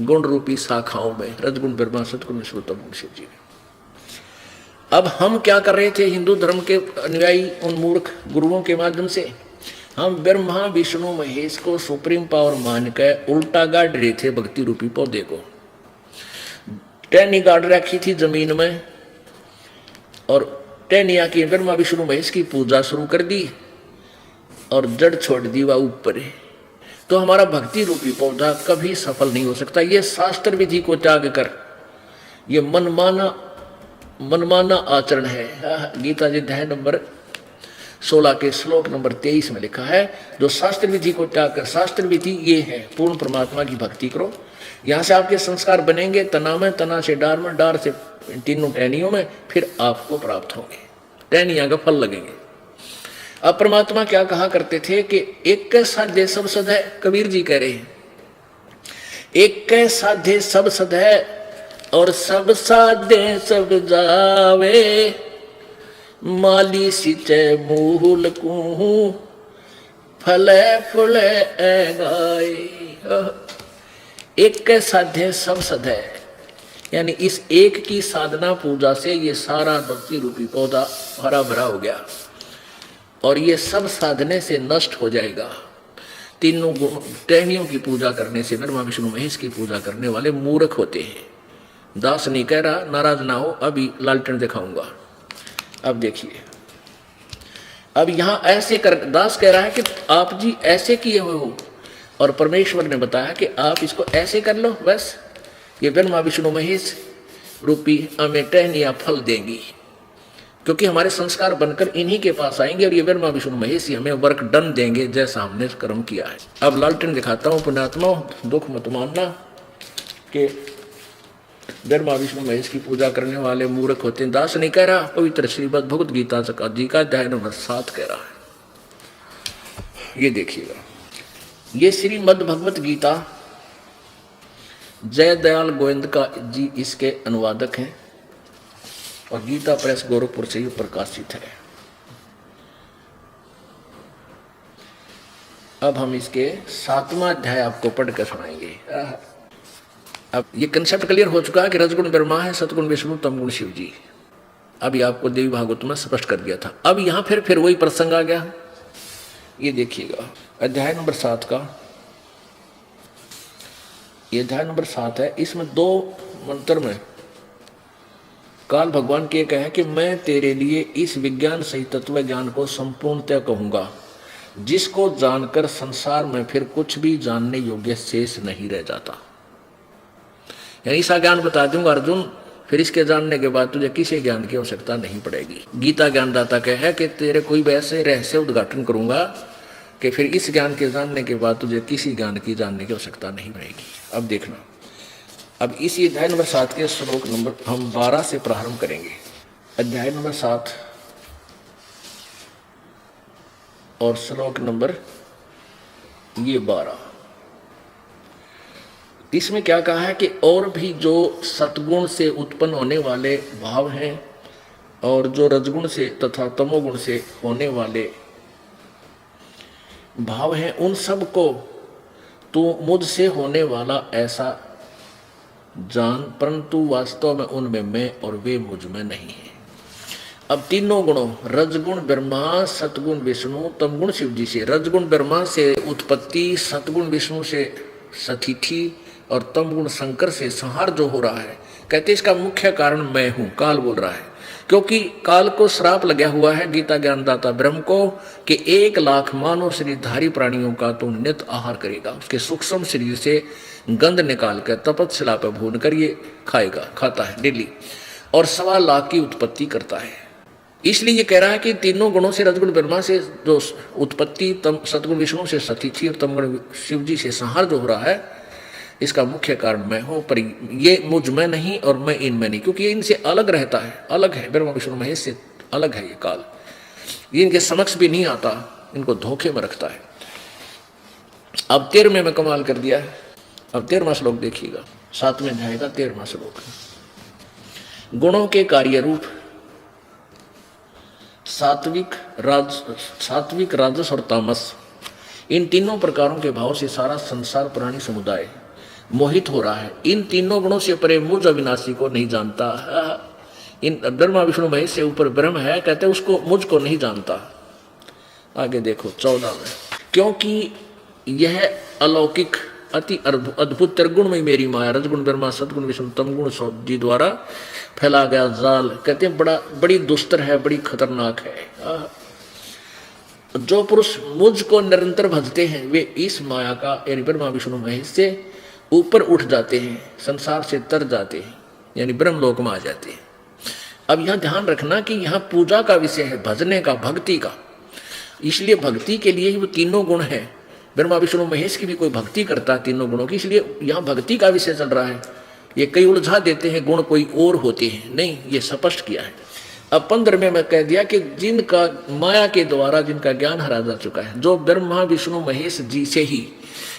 गुण रूपी शाखाओं में, रजगुण ब्रह्मा सतगुण श्रोतम शिव जी। अब हम क्या कर रहे थे हिंदू धर्म के अनुयायी उन मूर्ख गुरुओं के माध्यम से? हम ब्रह्मा विष्णु महेश को सुप्रीम पावर मान के उल्टा गाड़ रहे थे भक्ति रूपी पौधे को। टहनी गाड़ रखी थी जमीन में, और टहनिया की ब्रह्मा विष्णु महेश की पूजा शुरू कर दी और जड़ छोड़ दी वह ऊपर। तो हमारा भक्ति रूपी पौधा कभी सफल नहीं हो सकता। ये शास्त्र विधि को त्याग कर ये मनमाना आचरण है। गीता जी अध्याय नंबर 16 के श्लोक नंबर 23 में लिखा है, जो शास्त्र विधि को त्याग कर, शास्त्र विधि ये है पूर्ण परमात्मा की भक्ति करो। यहाँ से आपके संस्कार बनेंगे तना में, तना से डार में, डार से तीनों टहनियों में, फिर आपको प्राप्त होंगे, टहनियां का फल लगेंगे। अब परमात्मा क्या कहा करते थे कि एक कै साध्य सब सद है। कबीर जी कह रहे हैं एक कै साध्य सब सद है, और सब साध्य सब जावे, माली सिंचे मूल कुहू, फले फुले गाय। एक के साध्य सब सद है, यानी इस एक की साधना पूजा से ये सारा भक्ति रूपी पौधा हरा भरा हो गया, और ये सब साधने से नष्ट हो जाएगा। तीनों टहनियों की पूजा करने से ब्रह्मा विष्णु महेश की पूजा करने वाले मूर्ख होते हैं। दास नहीं कह रहा, नाराज ना हो, अभी लालटेन दिखाऊंगा। अब देखिए, अब यहां ऐसे कर दास कह रहा है कि आप जी ऐसे किए हुए हो, और परमेश्वर ने बताया कि आप इसको ऐसे कर लो, बस ये ब्रह्मा विष्णु महेश रूपी हमें टहनियां फल देंगी, क्योंकि हमारे संस्कार बनकर इन्हीं के पास आएंगे, और ये ब्रह्मा विष्णु महेश ही हमें वर्क डन देंगे जैसा हमने कर्म किया है। अब लालटेन दिखाता हूं। पुण्यात्मा, दुख मत मानना कि ब्रह्मा विष्णु महेश की पूजा करने वाले मूर्ख होते हैं। दास नहीं कह रहा, पवित्र श्रीमद् भगवत गीता जी का अध्याय नंबर 7 कह रहा है। ये देखिएगा, ये श्रीमद् भगवत गीता जय दयाल गोविंद का जी इसके अनुवादक हैं, और गीता प्रेस गोरखपुर से ही प्रकाशित है। अब हम इसके 7वां अध्याय आपको पढ़ कर सुनाएंगे। अब ये कंसेप्ट क्लियर हो चुका है कि रजगुण ब्रह्मा है, सतगुण विष्णु, तमगुण शिव जी। अभी आपको देवी भागवत में स्पष्ट कर दिया था। अब यहाँ फिर वही प्रसंग आ गया। ये देखिएगा अध्याय नंबर 7 का, ये अध्याय नंबर 7 है। इसमें 2 मंत्र में काल भगवान के कहे कि मैं तेरे लिए इस विज्ञान सहित तत्व ज्ञान को संपूर्णतः कहूंगा, जिसको जानकर संसार में फिर कुछ भी जानने योग्य शेष नहीं रह जाता। यानी ऐसा ज्ञान बता दूंगा अर्जुन, फिर इसके जानने के बाद तुझे किसी ज्ञान की आवश्यकता नहीं पड़ेगी। गीता ज्ञानदाता कहे कि तेरे कोई वैसे रहस्य उद्घाटन करूंगा कि फिर इस ज्ञान के जानने के बाद तुझे किसी ज्ञान की जानने की आवश्यकता नहीं पड़ेगी। अब देखना, अब इसी अध्याय नंबर 7 के श्लोक नंबर हम 12 से प्रारंभ करेंगे। अध्याय नंबर 7 और श्लोक नंबर ये 12। इसमें क्या कहा है कि और भी जो सतगुण से उत्पन्न होने वाले भाव हैं और जो रजगुण से तथा तमोगुण से होने वाले भाव हैं, उन सब को तू मुझसे होने वाला ऐसा जान, परंतु वास्तव में उनमें मैं और वे मुझ में नहीं है। अब तीनों गुणों रजगुण ब्रह्मा, सतगुण विष्णु, तमगुण शिव जी से, रजगुण ब्रह्मा से उत्पत्ति, सतगुण विष्णु से सतिथि और तमगुण शंकर से संहार जो हो रहा है, कहते इसका मुख्य कारण मैं हूं। काल बोल रहा है, क्योंकि काल को श्राप लगा हुआ है गीता ज्ञानदाता ब्रह्म को कि 1 लाख मानव शरीरधारी प्राणियों का तो नित्य आहार करेगा, उसके सूक्ष्म शरीर से गंध निकाल कर तपस्या पर भून कर ये खाता है डेली, और 1.25 लाख की उत्पत्ति करता है। इसलिए ये कह रहा है कि तीनों गुणों से रजगुण ब्रह्मा से जो उत्पत्ति, सतगुण विष्णु से सतिथि और तमगुण शिव जी से संहार जो हो रहा है, इसका मुख्य कारण मैं हूं, पर ये मुझ में नहीं और मैं इनमें नहीं, क्योंकि ये इनसे अलग रहता है, अलग है, ब्रह्मा विष्णु महेश से अलग है ये काल। ये इनके समक्ष भी नहीं आता, इनको धोखे में रखता है। अब 13वें में कमाल कर दिया है। अब 13वां श्लोक देखिएगा, 7वें अध्याय का 13वां श्लोक। गुणों के कार्य रूप सात्विक, राजस और तामस, इन तीनों प्रकारों के भाव से सारा संसार प्राणी समुदाय मोहित हो रहा है। इन तीनों गुणों से परे मुझ अविनाशी को नहीं जानता। इन ब्रह्मा विष्णु महेश से ऊपर ब्रह्म है, कहते उसको मुझको नहीं जानता। आगे देखो 14 में, क्योंकि यह अलौकिक अति अद्भुत त्रिगुण में मेरी माया, रजगुण ब्रह्मा, सतगुण विष्णु, तमगुण जी द्वारा फैला गया जाल, कहते हैं बड़ी दुस्तर है, बड़ी खतरनाक है। जो पुरुष मुझको निरंतर भजते हैं वे इस माया का यानी ब्रह्मा विष्णु महेश से ऊपर उठ जाते हैं, संसार से तर जाते हैं, यानी ब्रह्मलोक में आ जाते हैं। अब यहाँ ध्यान रखना कि यहाँ पूजा का विषय है, भजने का, भक्ति का। इसलिए भक्ति के लिए ही वो तीनों गुण है। ब्रह्मा विष्णु महेश की भी कोई भक्ति करता है तीनों गुणों की, इसलिए यहाँ भक्ति का विषय चल रहा है। ये कई उलझा देते हैं, गुण कोई और होते हैं, नहीं, ये स्पष्ट किया है। अब 15वें में कह दिया कि जिनका माया के द्वारा जिनका ज्ञान हरा जा चुका है, जो ब्रह्मा विष्णु महेश जी से ही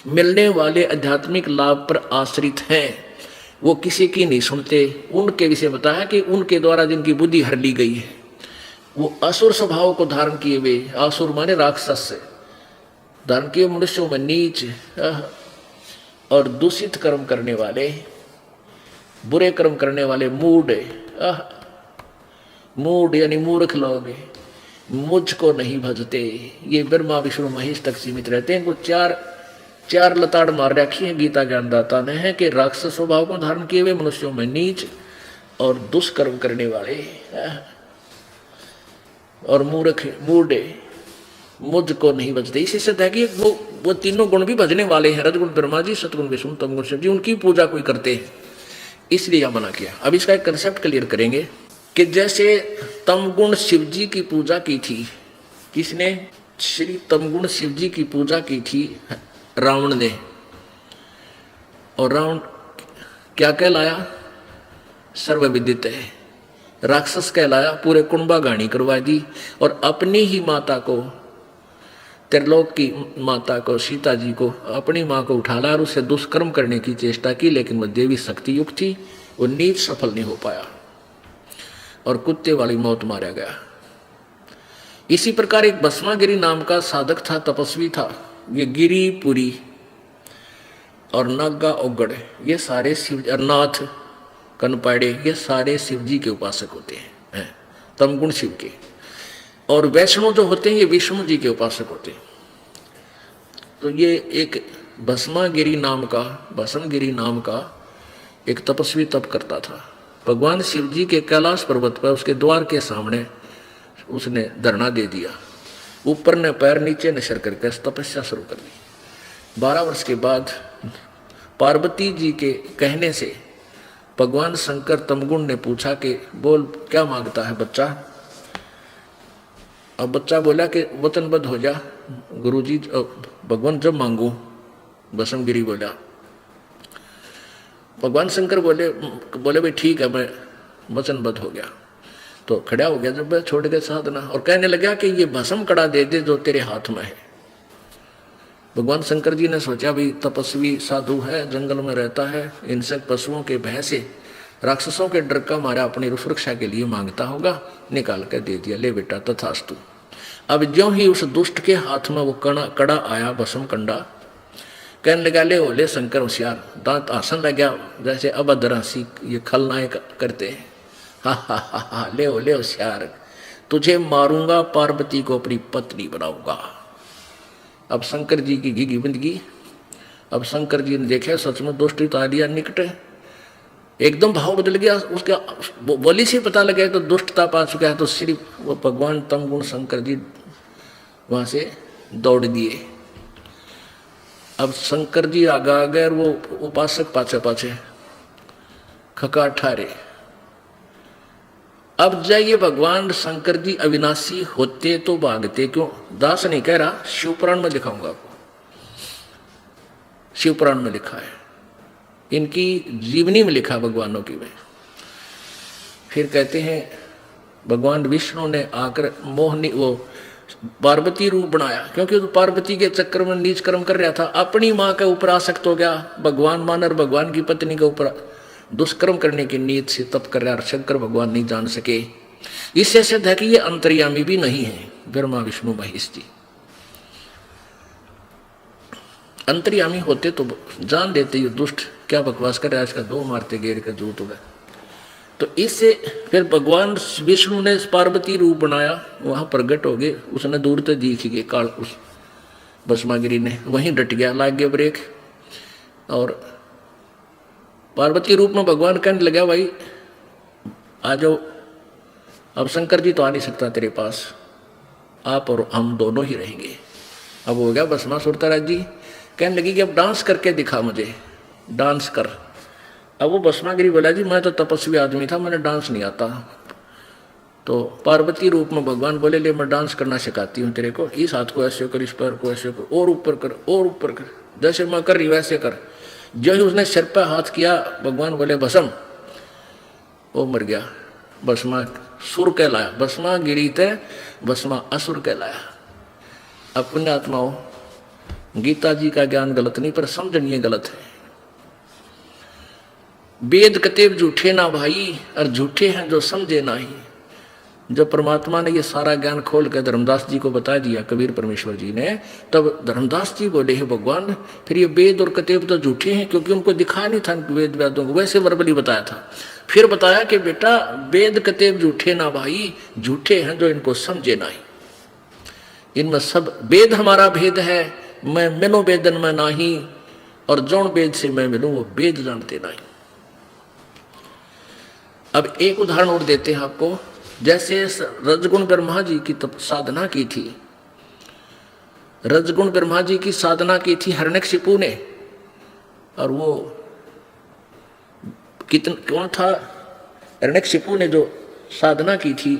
मिलने वाले आध्यात्मिक लाभ पर आश्रित हैं, वो किसी की नहीं सुनते। उनके विषय बताया कि उनके द्वारा जिनकी बुद्धि हर ली गई है, वो असुर स्वभाव को धारण किए हुए, असुर माने राक्षस से धारण किए, मनुष्यों में नीच और दूषित कर्म करने वाले, बुरे कर्म करने वाले, मूढ़ यानी मूर्ख लोग मुझको नहीं भजते। ये ब्रह्मा विष्णु महेश तक सीमित रहते हैं। इनको चार लताड़ मार रखी है गीता ज्ञानदाता ने, है कि राक्षस स्वभाव को धारण किए हुए, मनुष्यों में नीच और दुष्कर्म करने वाले और मूढ़ मुझको नहीं भजते। इसी से है कि वो तीनों गुण भी भजने वाले हैं, रजगुण ब्रह्मा जी, सतगुण विष्णु, तमगुण शिव जी, उनकी पूजा कोई करते हैं, इसलिए यह मना किया। अब इसका एक कंसेप्ट क्लियर करेंगे कि जैसे तमगुण शिव जी की पूजा की थी, किसने? श्री तमगुण शिव जी की पूजा की थी रावण ने, और रावण क्या कहलाया? सर्वविदित है, राक्षस कहलाया। पूरे कुंभा गाड़ी करवा दी और अपनी ही माता को, त्रिलोक की माता को, सीता जी को, अपनी माँ को उठा ला और उससे दुष्कर्म करने की चेष्टा की, लेकिन वह देवी शक्ति युक्त थी, वो नीच सफल नहीं हो पाया और कुत्ते वाली मौत मारा गया। इसी प्रकार एक भस्मागिरी नाम का साधक था, तपस्वी था, ये गिरिपुरी, और नागा ओगड़, ये सारे शिव, नाथ कनपाड़े, ये सारे शिव जी के उपासक होते हैं, तमगुण शिव के। और वैष्णव जो होते हैं ये विष्णु जी के उपासक होते हैं। तो ये एक भस्मगिरी नाम का एक तपस्वी तप करता था। भगवान शिव जी के कैलाश पर्वत पर उसके द्वार के सामने उसने धरना दे दिया, ऊपर ने पैर नीचे ने सिर करके तपस्या शुरू कर दी। 12 वर्ष के बाद पार्वती जी के कहने से भगवान शंकर तमगुण ने पूछा कि बोल क्या मांगता है बच्चा। अब बच्चा बोला कि वचनबद्ध हो जा गुरुजी, भगवान जब मांगू। भस्मगिरी बोला। भगवान शंकर बोले भाई ठीक है, मैं वचनबद्ध हो गया। तो खड़ा हो गया जब मैं छोड़ के साधना, और कहने लगा कि ये भस्म कड़ा दे दे जो तेरे हाथ में है। भगवान शंकर जी ने सोचा भी तपस्वी साधु है, जंगल में रहता है, इनसे पशुओं के भय से, राक्षसों के डर का मारा अपनी सुरक्षा के लिए मांगता होगा, निकाल कर दे दिया, ले बेटा तथास्तु। अब ज्यों ही उस दुष्ट के हाथ में वो कड़ा आया, भस्म कंडा, कहने लगा ले हो ले शंकर होशियार, दांत आसन लग गया जैसे अभद्रासी ये खलनायक करते हैं। हा ले हो ले होशियार, तुझे मारूंगा, पार्वती को अपनी पत्नी बनाऊंगा। अब शंकर जी की घिघी बंदगी। अब शंकर जी ने देखा सच में दुष्ट तो आ दिया निकट, एकदम भाव बदल गया उसका, बोली से पता लगा तो दुष्टता पा चुका है। तो श्री वो भगवान तमगुण शंकर जी वहां से दौड़ दिए। अब शंकर जी आगे आ गए और वो उपासक पाछे पाछे खका ठारे। अब जाइए भगवान शंकर जी अविनाशी होते तो भागते क्यों? दास नहीं कह रहा, शिवपुराण में दिखाऊंगा आपको। शिवपुराण में लिखा है, इनकी जीवनी में लिखा भगवानों की में। फिर कहते हैं भगवान विष्णु ने आकर मोहनी वो पार्वती रूप बनाया, क्योंकि तो पार्वती के चक्कर में नीच कर्म कर रहा था, अपनी माँ के ऊपर आसक्त हो गया। भगवान मानर भगवान की पत्नी के ऊपर दुष्कर्म करने की नीयत से तप कर रहा, शंकर भगवान नहीं जान सके। इससे सिद्ध है कि ये अंतर्यामी भी नहीं है ब्रह्मा विष्णु महेश जी। अंतर्यामी होते तो जान देते ये दुष्ट क्या बकवास कर रहा है, इसका दो मारते गेर का जूत हुआ। तो इससे फिर भगवान विष्णु ने पार्वती रूप बनाया, वहां प्रगट हो गए, उसने दूर से दिख गए काल, उस भस्मागिरी ने वहीं डट गया, लाग गया ब्रेक। और पार्वती रूप में भगवान कहने लगा भाई आ जाओ, अब शंकर जी तो आ नहीं सकता तेरे पास, आप और हम दोनों ही रहेंगे। अब हो गया भस्मासुर तारा जी कहने लगी कि अब डांस करके दिखा मुझे, डांस कर। अब वो भस्मागिरी बोला जी मैं तो तपस्वी आदमी था, मैंने डांस नहीं आता। तो पार्वती रूप में भगवान बोले ले मैं डांस करना सिखाती हूँ तेरे को, इस हाथ को ऐसे कर, इस पैर को ऐसे कर, और ऊपर कर, और ऊपर कर, जैसे मैं कर रही वैसे कर। जो ही उसने सिर पर हाथ किया भगवान बोले भस्म, वो मर गया। भस्मा सुर कहलाया, भस्मा गिरी थे भस्मा असुर कहलाया। अब पुण्यात्माओं गीता जी का ज्ञान गलत नहीं पर समझनिए गलत है। वेद कतेब झूठे ना भाई, और झूठे हैं जो समझे नहीं। जब परमात्मा ने ये सारा ज्ञान खोल कर धर्मदास जी को बता दिया, कबीर परमेश्वर जी ने, तब धर्मदास जी बोले हे भगवान फिर ये वेद और कतेब तो झूठे हैं, क्योंकि उनको दिखा नहीं था वेद वेदों को, वैसे वर्बली बताया था। फिर बताया कि बेटा वेद कतेब झूठे ना भाई, झूठे हैं जो इनको समझे नहीं। इनमें सब वेद हमारा भेद है, मैं मिलो वेदन में नहीं, और जौन वेद से मैं मिलूं वो वेद जानते नहीं। अब एक उदाहरण और देते हैं आपको। जैसे रजगुण ब्रह्मा जी की साधना की थी, रजगुण ब्रह्मा जी की साधना की थी हिरण्यकशिपु ने, और वो कौन था? हिरण्यकशिपु ने जो साधना की थी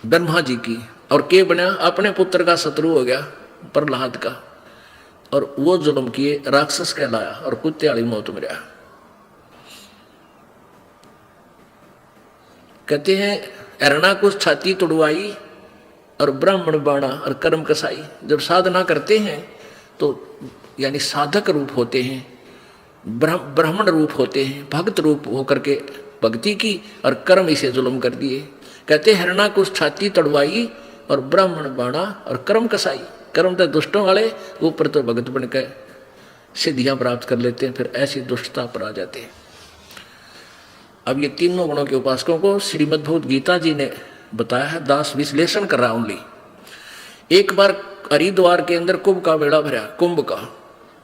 ब्रह्मा जी की, और के बना अपने पुत्र का शत्रु हो गया प्रहलाद का, और वो जुल्म किए, राक्षस कहलाया और कुत्ते वाली मौत मरा। कहते हैं हिरणा को छाती तुड़वाई और ब्राह्मण बाणा और कर्म कसाई। जब साधना करते हैं तो यानी साधक रूप होते हैं, ब्राह्मण रूप होते हैं, भक्त रूप होकर के भक्ति की और कर्म इसे जुल्म कर दिए। कहते हिरणा को छाती तड़वाई और ब्राह्मण बाणा और कर्म कसाई। कर्म तो दुष्टों वाले, ऊपर तो भगत बन के सिद्धियां प्राप्त कर लेते हैं, फिर ऐसी दुष्टता पर आ जाते हैं। अब ये तीनों गुणों के उपासकों को श्रीमद्भगवत गीता जी ने बताया है। दास विश्लेषण कर रहा ओनली। एक बार हरिद्वार के अंदर कुंभ का बेड़ा भरा, कुंभ का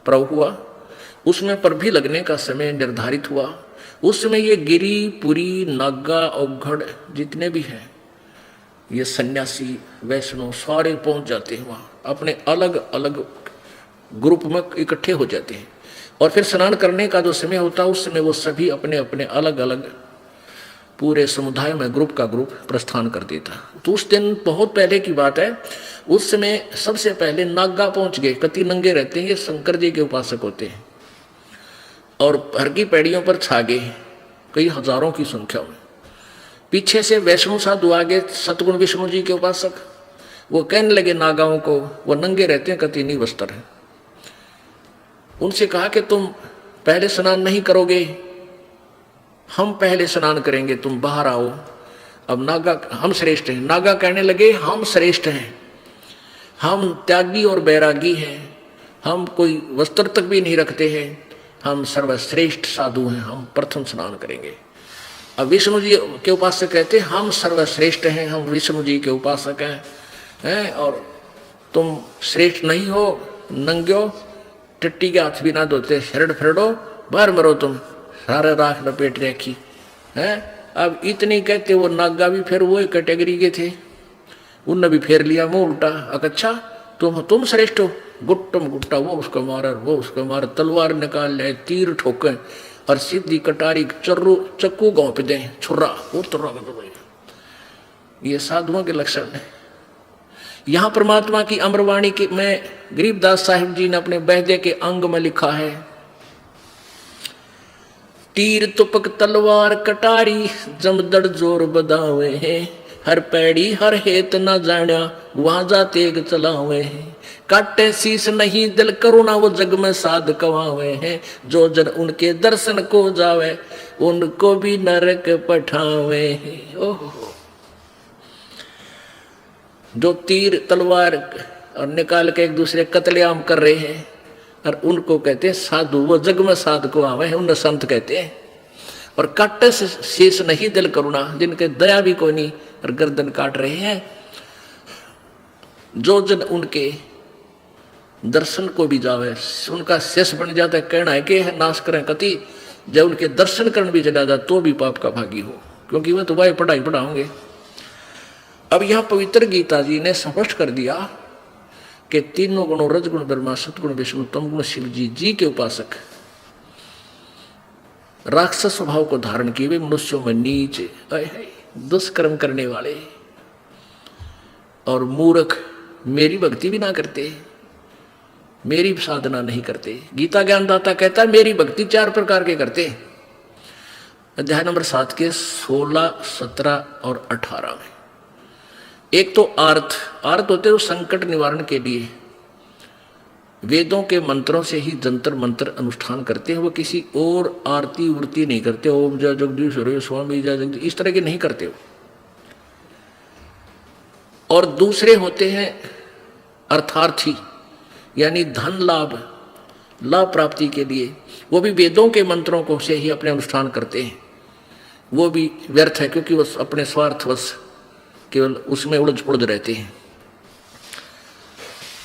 पर्व हुआ, उसमें प्रभि लगने का समय निर्धारित हुआ। उस समय ये गिरी पुरी नागा औघड़ जितने भी हैं, ये सन्यासी वैष्णव सारे पहुंच जाते हैं वहाँ, अपने अलग अलग ग्रुप में इकट्ठे हो जाते हैं। और फिर स्नान करने का जो समय होता है उस समय वो सभी अपने अपने अलग अलग पूरे समुदाय में ग्रुप का ग्रुप प्रस्थान कर देता। तो उस दिन बहुत पहले की बात है, उस समय सबसे पहले नागा पहुंच गए। कति नंगे रहते हैं, ये शंकर जी के उपासक होते हैं, और हर की पैड़ियों पर छा गए कई हजारों की संख्या में। पीछे से वैष्णव साधु आगे, सतगुण विष्णु जी के उपासक, वो कहने लगे नागाओं को, वो नंगे रहते हैं, कति नहीं वस्त्र है। उनसे कहा कि तुम पहले स्नान नहीं करोगे, हम पहले स्नान करेंगे, तुम बाहर आओ। अब नागा, हम श्रेष्ठ हैं। नागा कहने लगे हम श्रेष्ठ हैं, हम त्यागी और बैरागी हैं, हम कोई वस्त्र तक भी नहीं रखते हैं, हम सर्वश्रेष्ठ साधु हैं, हम प्रथम स्नान करेंगे। अब विष्णु जी के उपासक कहते हैं हम सर्वश्रेष्ठ हैं, हम विष्णु जी के उपासक हैं, और तुम श्रेष्ठ नहीं हो, नंग्यो, टट्टी के हाथ भी ना धोते, शरड़ फरड़ो, बाहर मरो तुम, सारे राख लपेट रखी है। अब इतनी कहते वो नागा भी फिर वो कैटेगरी के थे, उनने भी फेर लिया मुंह उल्टा। अच्छा तुम श्रेष्ठ हो, गुट्टम गुट्टा वो उसको मारा, वो उसको मारा, तलवार निकाल ले, तीर ठोके और सीधी कटारी चक्कू गाँव पे दें, छुर्रा वो तुर्रा कर दो। ये साधुओं के लक्षण है। यहाँ परमात्मा की अमरवाणी की में गरीबदास साहिब जी ने अपने बहदे के अंग में लिखा है, तीर तुपक तलवार कटारी जमदड़ जोर बदावे हैं, हर पैड़ी हर हेत न जाना वहां जा तेग चलावे हैं, काटे शीस नहीं दिल करुणा वो जग में साध कवावे हैं, जो जन उनके दर्शन को जावे उनको भी नरक पठावे हैं। ओहो, जो तीर तलवार और निकाल के एक दूसरे कत्लेआम कर रहे हैं, और उनको कहते हैं साधु, वो जग में साध को आवे हैं, उन्हें संत कहते हैं। और काटे से शेष नहीं दिल करुणा, जिनके दया भी कोई नहीं और गर्दन काट रहे हैं, जो जन उनके दर्शन को भी जावे उनका शेष बन जाता है। कहना है कि है नाश करें कति, जब उनके दर्शन करने भी चला जाए तो भी पाप का भागी हो, क्योंकि वह तो वही पढ़ाई पढ़ाओगे। अब यह पवित्र गीता जी ने स्पष्ट कर दिया कि तीनों गुणों रजगुण ब्रह्मा, सतगुण विष्णु, तमगुण शिव जी के उपासक राक्षस स्वभाव को धारण किए हुए मनुष्यों में नीच, दुष्कर्म करने वाले और मूर्ख मेरी भक्ति भी ना करते, मेरी साधना नहीं करते। गीता ज्ञानदाता कहता है मेरी भक्ति 4 प्रकार के करते। अध्याय नंबर 7 के 16, 17 और 18 में एक तो अर्थ होते हैं संकट निवारण के लिए वेदों के मंत्रों से ही जंतर मंत्र अनुष्ठान करते हैं, वो किसी और आरती उर्ती नहीं करते, ओम जय जगदीश्वर स्वामी जय जगदीश इस तरह के नहीं करते हो। और दूसरे होते हैं अर्थार्थी, यानी धन लाभ प्राप्ति के लिए, वो भी वेदों के मंत्रों को से ही अपने अनुष्ठान करते हैं, वो भी व्यर्थ है क्योंकि वो अपने स्वार्थवश केवल उसमें उलझ पुलझ रहते हैं।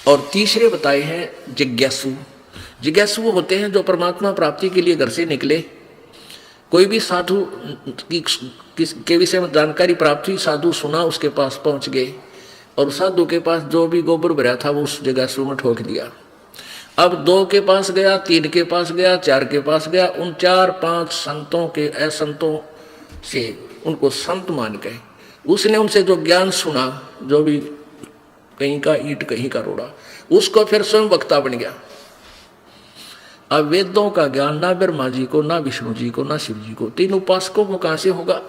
और तीसरे बताए हैं जिज्ञासु वो होते हैं जो परमात्मा प्राप्ति के लिए घर से निकले, कोई भी साधु के विषय में जानकारी प्राप्त हुई, साधु सुना, उसके पास पहुंच गए और साधु के पास जो भी गोबर भरा था वो उस जिज्ञासु में ठोक दिया। अब 2 के पास गया, 3 के पास गया, 4 के पास गया, उन 4-5 संतों के असंतों से उनको संत मान गए। उसने उनसे जो ज्ञान सुना, जो भी कहीं का ईंट कहीं का रोड़ा, उसको फिर स्वयं वक्ता बन गया। अब वेदों का ज्ञान ना ब्रह्मा जी को, ना विष्णु जी को, ना शिव जी को, 3 उपासकों को कहां से होगा?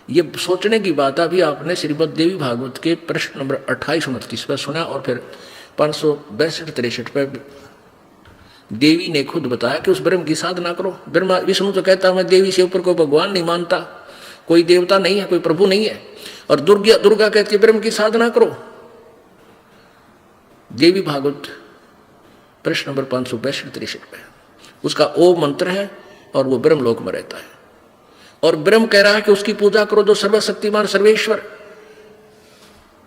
ये सोचने की बात अभी आपने श्रीमद् देवी भागवत के प्रश्न नंबर 28-29 पर सुना, और फिर 562-63 पर देवी ने खुद बताया कि उस ब्रह्म की साधना करो। ब्रह्मा विष्णु तो कहता मैं देवी से ऊपर कोई भगवान नहीं मानता, कोई देवता नहीं है, कोई प्रभु नहीं है, और दुर्गा कहती है ब्रह्म की साधना करो। देवी भागवत प्रश्न नंबर 562-63 पे उसका ओम मंत्र है और वो ब्रह्मलोक में रहता है। और ब्रह्म कह रहा है कि उसकी पूजा करो जो सर्वशक्तिमान सर्वेश्वर।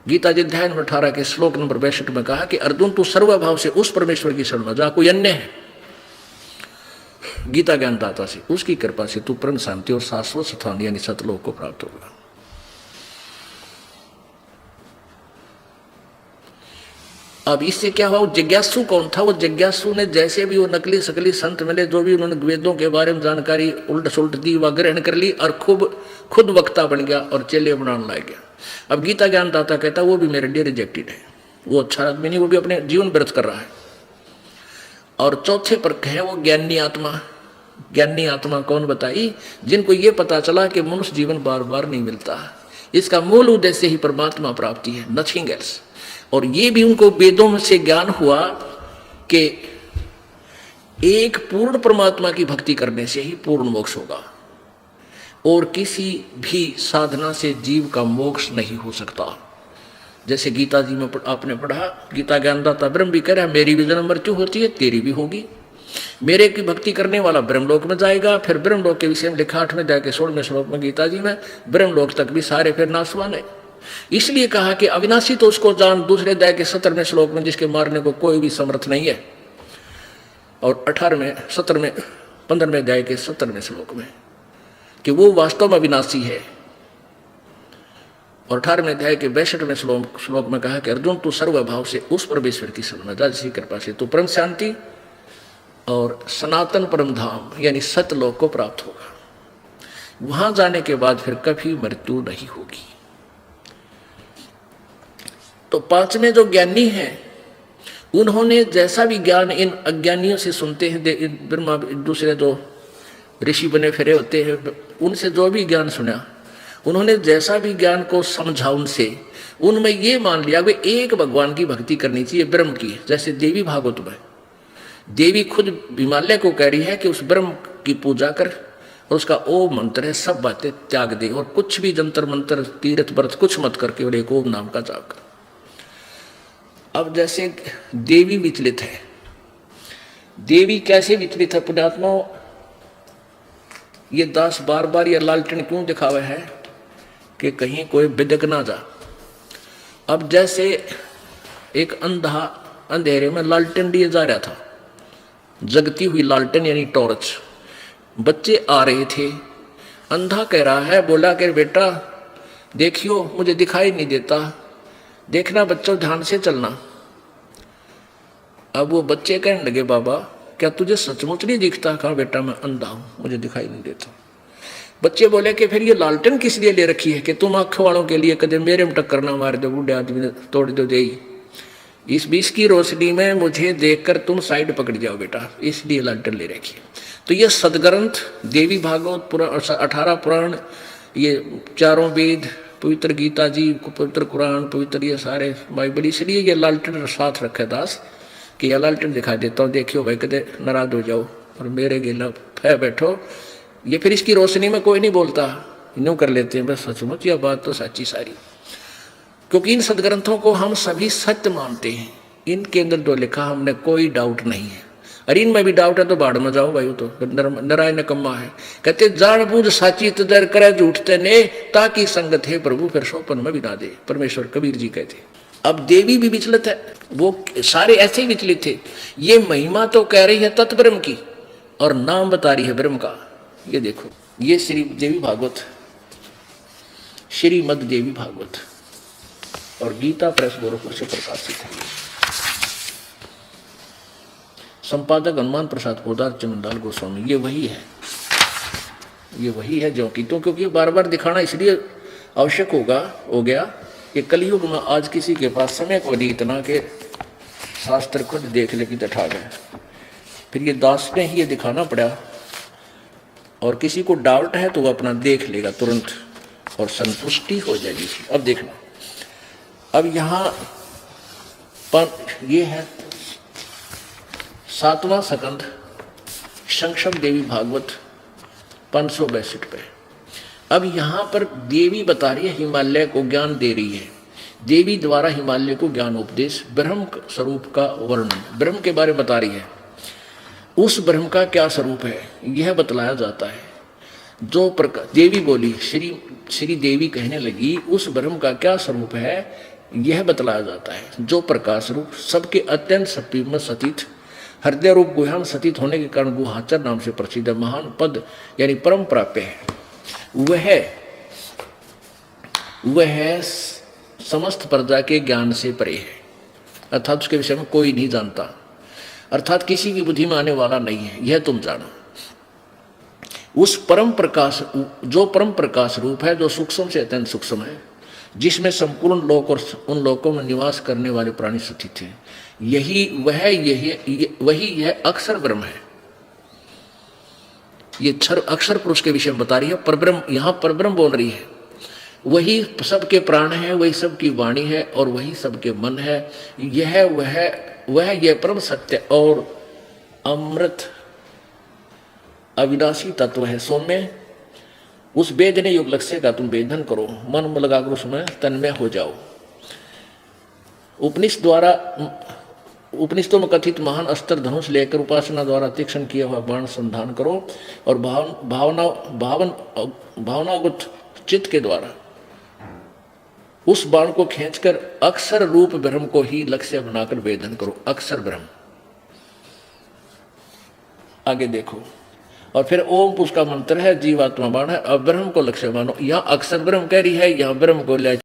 गीता जी अध्याय नंबर 18 के श्लोक नंबर 62 में कहा कि अर्जुन तू सर्वभाव से उस परमेश्वर की शरण में जा, कोई अन्य है गीता ज्ञानदाता से, उसकी कृपा से तू परम शांति और शाश्वत स्थान यानी सतलोक को प्राप्त होगा। अब इससे क्या हुआ, जिज्ञासु कौन था? वो जिज्ञासु ने जैसे भी वो नकली सकली संत मिले, जो भी उन्होंने वेदों के बारे में जानकारी उल्ट सुलट दी, वह ग्रहण कर ली और खुद वक्ता बन गया और चेले बनाने लग गया। अब गीता ज्ञानदाता कहता वो भी मेरे लिए रिजेक्टेड है, वो अच्छा आदमी नहीं, वो भी अपने जीवन व्यर्थ कर रहा है। और चौथे पर है वो ज्ञानी आत्मा। ज्ञानी आत्मा कौन बताई? जिनको ये पता चला कि मनुष्य जीवन बार बार नहीं मिलता, इसका मूल उद्देश्य ही परमात्मा प्राप्ति है, नथिंग एल्स। और ये भी उनको वेदों में से ज्ञान हुआ कि एक पूर्ण परमात्मा की भक्ति करने से ही पूर्ण मोक्ष होगा और किसी भी साधना से जीव का मोक्ष नहीं हो सकता। जैसे गीता जी में आपने पढ़ा, गीता ज्ञानदाता ब्रह्म भी कह रहा है मेरी भी जन्म मृत्यु होती है, तेरी भी होगी। मेरे की भक्ति करने वाला ब्रह्मलोक में जाएगा। फिर ब्रह्मलोक के विषय में लिखा 8वें अध्याय के 16वें श्लोक में गीता जी में, ब्रह्मलोक तक भी सारे फिर नाशवान है। इसलिए कहा कि अविनाशी तो उसको जान, दूसरे अध्याय के 17वें श्लोक में, जिसके मारने को कोई भी समर्थ नहीं है। और 15वें अध्याय के 17वें श्लोक में कि वो वास्तव में अविनाशी है। और 18वें अध्याय के 62वें श्लोक में कहा कि अर्जुन तू सर्वभाव से उस परमेश्वर की शरण में जा, जिसकी कृपा से तू परम शांति और सनातन परम धाम यानी सतलोक को प्राप्त होगा। वहां जाने के बाद फिर कभी मृत्यु नहीं होगी। तो पांचवें जो ज्ञानी हैं, उन्होंने जैसा भी ज्ञान इन अज्ञानियों से सुनते हैं, ब्रह्मा दूसरे जो ऋषि बने फिरे होते हैं, उनसे जो भी ज्ञान सुना, उन्होंने जैसा भी ज्ञान को समझा उनसे, उनमें ये मान लिया वे एक भगवान की भक्ति करनी चाहिए, ब्रह्म की। जैसे देवी भागवत में देवी खुद हिमालय को कह रही है कि उस ब्रह्म की पूजा कर और उसका ओम मंत्र है, सब बातें त्याग दे और कुछ भी जंतर मंत्र तीर्थ व्रत कुछ मत करके और एक ओम नाम का जाप कर। अब जैसे देवी विचलित है, देवी कैसे विचलित है पुण्यात्मा? ये दास बार बार ये लालटेन क्यों दिखावे है कि कहीं कोई बिदक ना जा। अब जैसे एक अंधा अंधेरे में लालटेन लिए जा रहा था, जगती हुई लालटेन यानी टॉर्च, बच्चे आ रहे थे, अंधा कह रहा है, बोला कि बेटा देखियो मुझे दिखाई नहीं देता, देखना बच्चों ध्यान से चलना। अब वो बच्चे कहने लगे बाबा क्या तुझे सचमुच नहीं दिखता? कहा बेटा मैं अंधा हूं, मुझे दिखाई नहीं देता। बच्चे बोले कि फिर ये लालटेन किस लिए ले रखी है कि तुम आंखों वालों के लिए कदम मेरे में टक्कर ना मार दो, बूढ़े आदमी ने तोड़ दो दे। इस 20 की रोशनी में मुझे देखकर तुम साइड पकड़ जाओ बेटा, इसलिए लालटेन ले रखी है। तो ये सदग्रंथ देवी भागवत पुराण, 18 पुराण, ये चारों वेद, पवित्र गीता जी, पवित्र कुरान, पवित्र ये सारे बाइबल, इसलिए ये लालटेन साथ रखे दास कि यह लालटेन दिखाई देता हूँ, देखियो भाई कदे नाराज हो जाओ और मेरे गिला है बैठो। ये फिर इसकी रोशनी में कोई नहीं बोलता, यूँ कर लेते हैं बस सचमुच यह बात तो सच्ची सारी। क्योंकि इन सदग्रंथों को हम सभी सत्य मानते हैं, इनके अंदर जो लिखा हमने कोई डाउट नहीं है। अरे इनमें भी डाउट है तो बाढ़ में जाओ भाई, तो नारायण कम्मा है। कहते जान बूझ साची तदर करे झूठते ने, ताकि संगत है प्रभु फिर सोपन में भी ना दे। परमेश्वर कबीर जी कहते। अब देवी भी विचलित है, वो सारे ऐसे ही विचलित थे। ये महिमा तो कह रही है तत्ब्रह्म की और नाम बता रही है ब्रह्म का। ये देखो, ये श्री देवी भागवत, श्रीमद देवी भागवत और गीता प्रेस गोरखपुर से प्रकाशित है। संपादक हनुमान प्रसाद पोदार चंद्रलाल गोस्वामी, ये वही है, ये वही है जो कि तो क्योंकि बार बार दिखाना इसलिए आवश्यक हो गया कि कलयुग में आज किसी के पास समय को नहीं इतना कि शास्त्र खुद देख ले कि तठा गए। फिर ये दास ने ही ये दिखाना पड़ा, और किसी को डाउट है तो वो अपना देख लेगा तुरंत और संतुष्टि हो जाएगी। अब देखना, अब यहाँ ये है 7वां स्कंद संक्षम देवी भागवत 562 पे। अब यहाँ पर देवी बता रही है, हिमालय को ज्ञान दे रही है देवी द्वारा हिमालय को ज्ञान उपदेश, ब्रह्म स्वरूप का वर्णन, ब्रह्म के बारे में बता रही है। उस ब्रह्म का क्या स्वरूप है यह बतलाया जाता है। जो प्रकाश, देवी बोली, श्री देवी कहने लगी, उस ब्रह्म का क्या स्वरूप है यह बतलाया जाता है। जो प्रकाश रूप, सबके अत्यंत शक्ति में सतीत, हृदय रूप गुह्यान सतीत होने के कारण गुहाचर नाम से प्रसिद्ध महान पद यानी परम प्राप्य है, वह समस्त प्रजा के ज्ञान से परे है, अर्थात उसके विषय में कोई नहीं जानता, अर्थात किसी की बुद्धि में आने वाला नहीं है, यह तुम जानो। उस परम प्रकाश, जो परम प्रकाश रूप है, जो सूक्ष्म से अत्यंत सूक्ष्म है, जिसमें संपूर्ण लोक और उन लोकों में निवास करने वाले प्राणी स्थित हैं, वही यह अक्षर ब्रह्म है। ये अक्षर पुरुष के विषय में बता रही है, परब्रह्म, यहां परब्रह्म बोल रही है। वही सबके प्राण है, वही सबकी वाणी है और वही सबके मन है। यह परम सत्य और अमृत अविनाशी तत्व है। सौम्य, उस वेदने युग लक्ष्य का तुम वेदन करो, मन में लगाकर उसमें तन्मय हो जाओ। उपनिषदों में कथित महान अस्त्र धनुष लेकर उपासना द्वारा तीक्ष्ण किया हुआ बाण संधान करो और भावनागत चित्त के द्वारा उस बाण को खींचकर अक्षर रूप ब्रह्म को ही लक्ष्य बनाकर वेदन करो। अक्षर ब्रह्म, आगे देखो। और फिर ओम उसका मंत्र है, जीवात्मा बाण है, अब ब्रह्म को लक्ष्य मानो। यहां अक्षर ब्रह्म कह रही है, यहां ब्रह्म को ले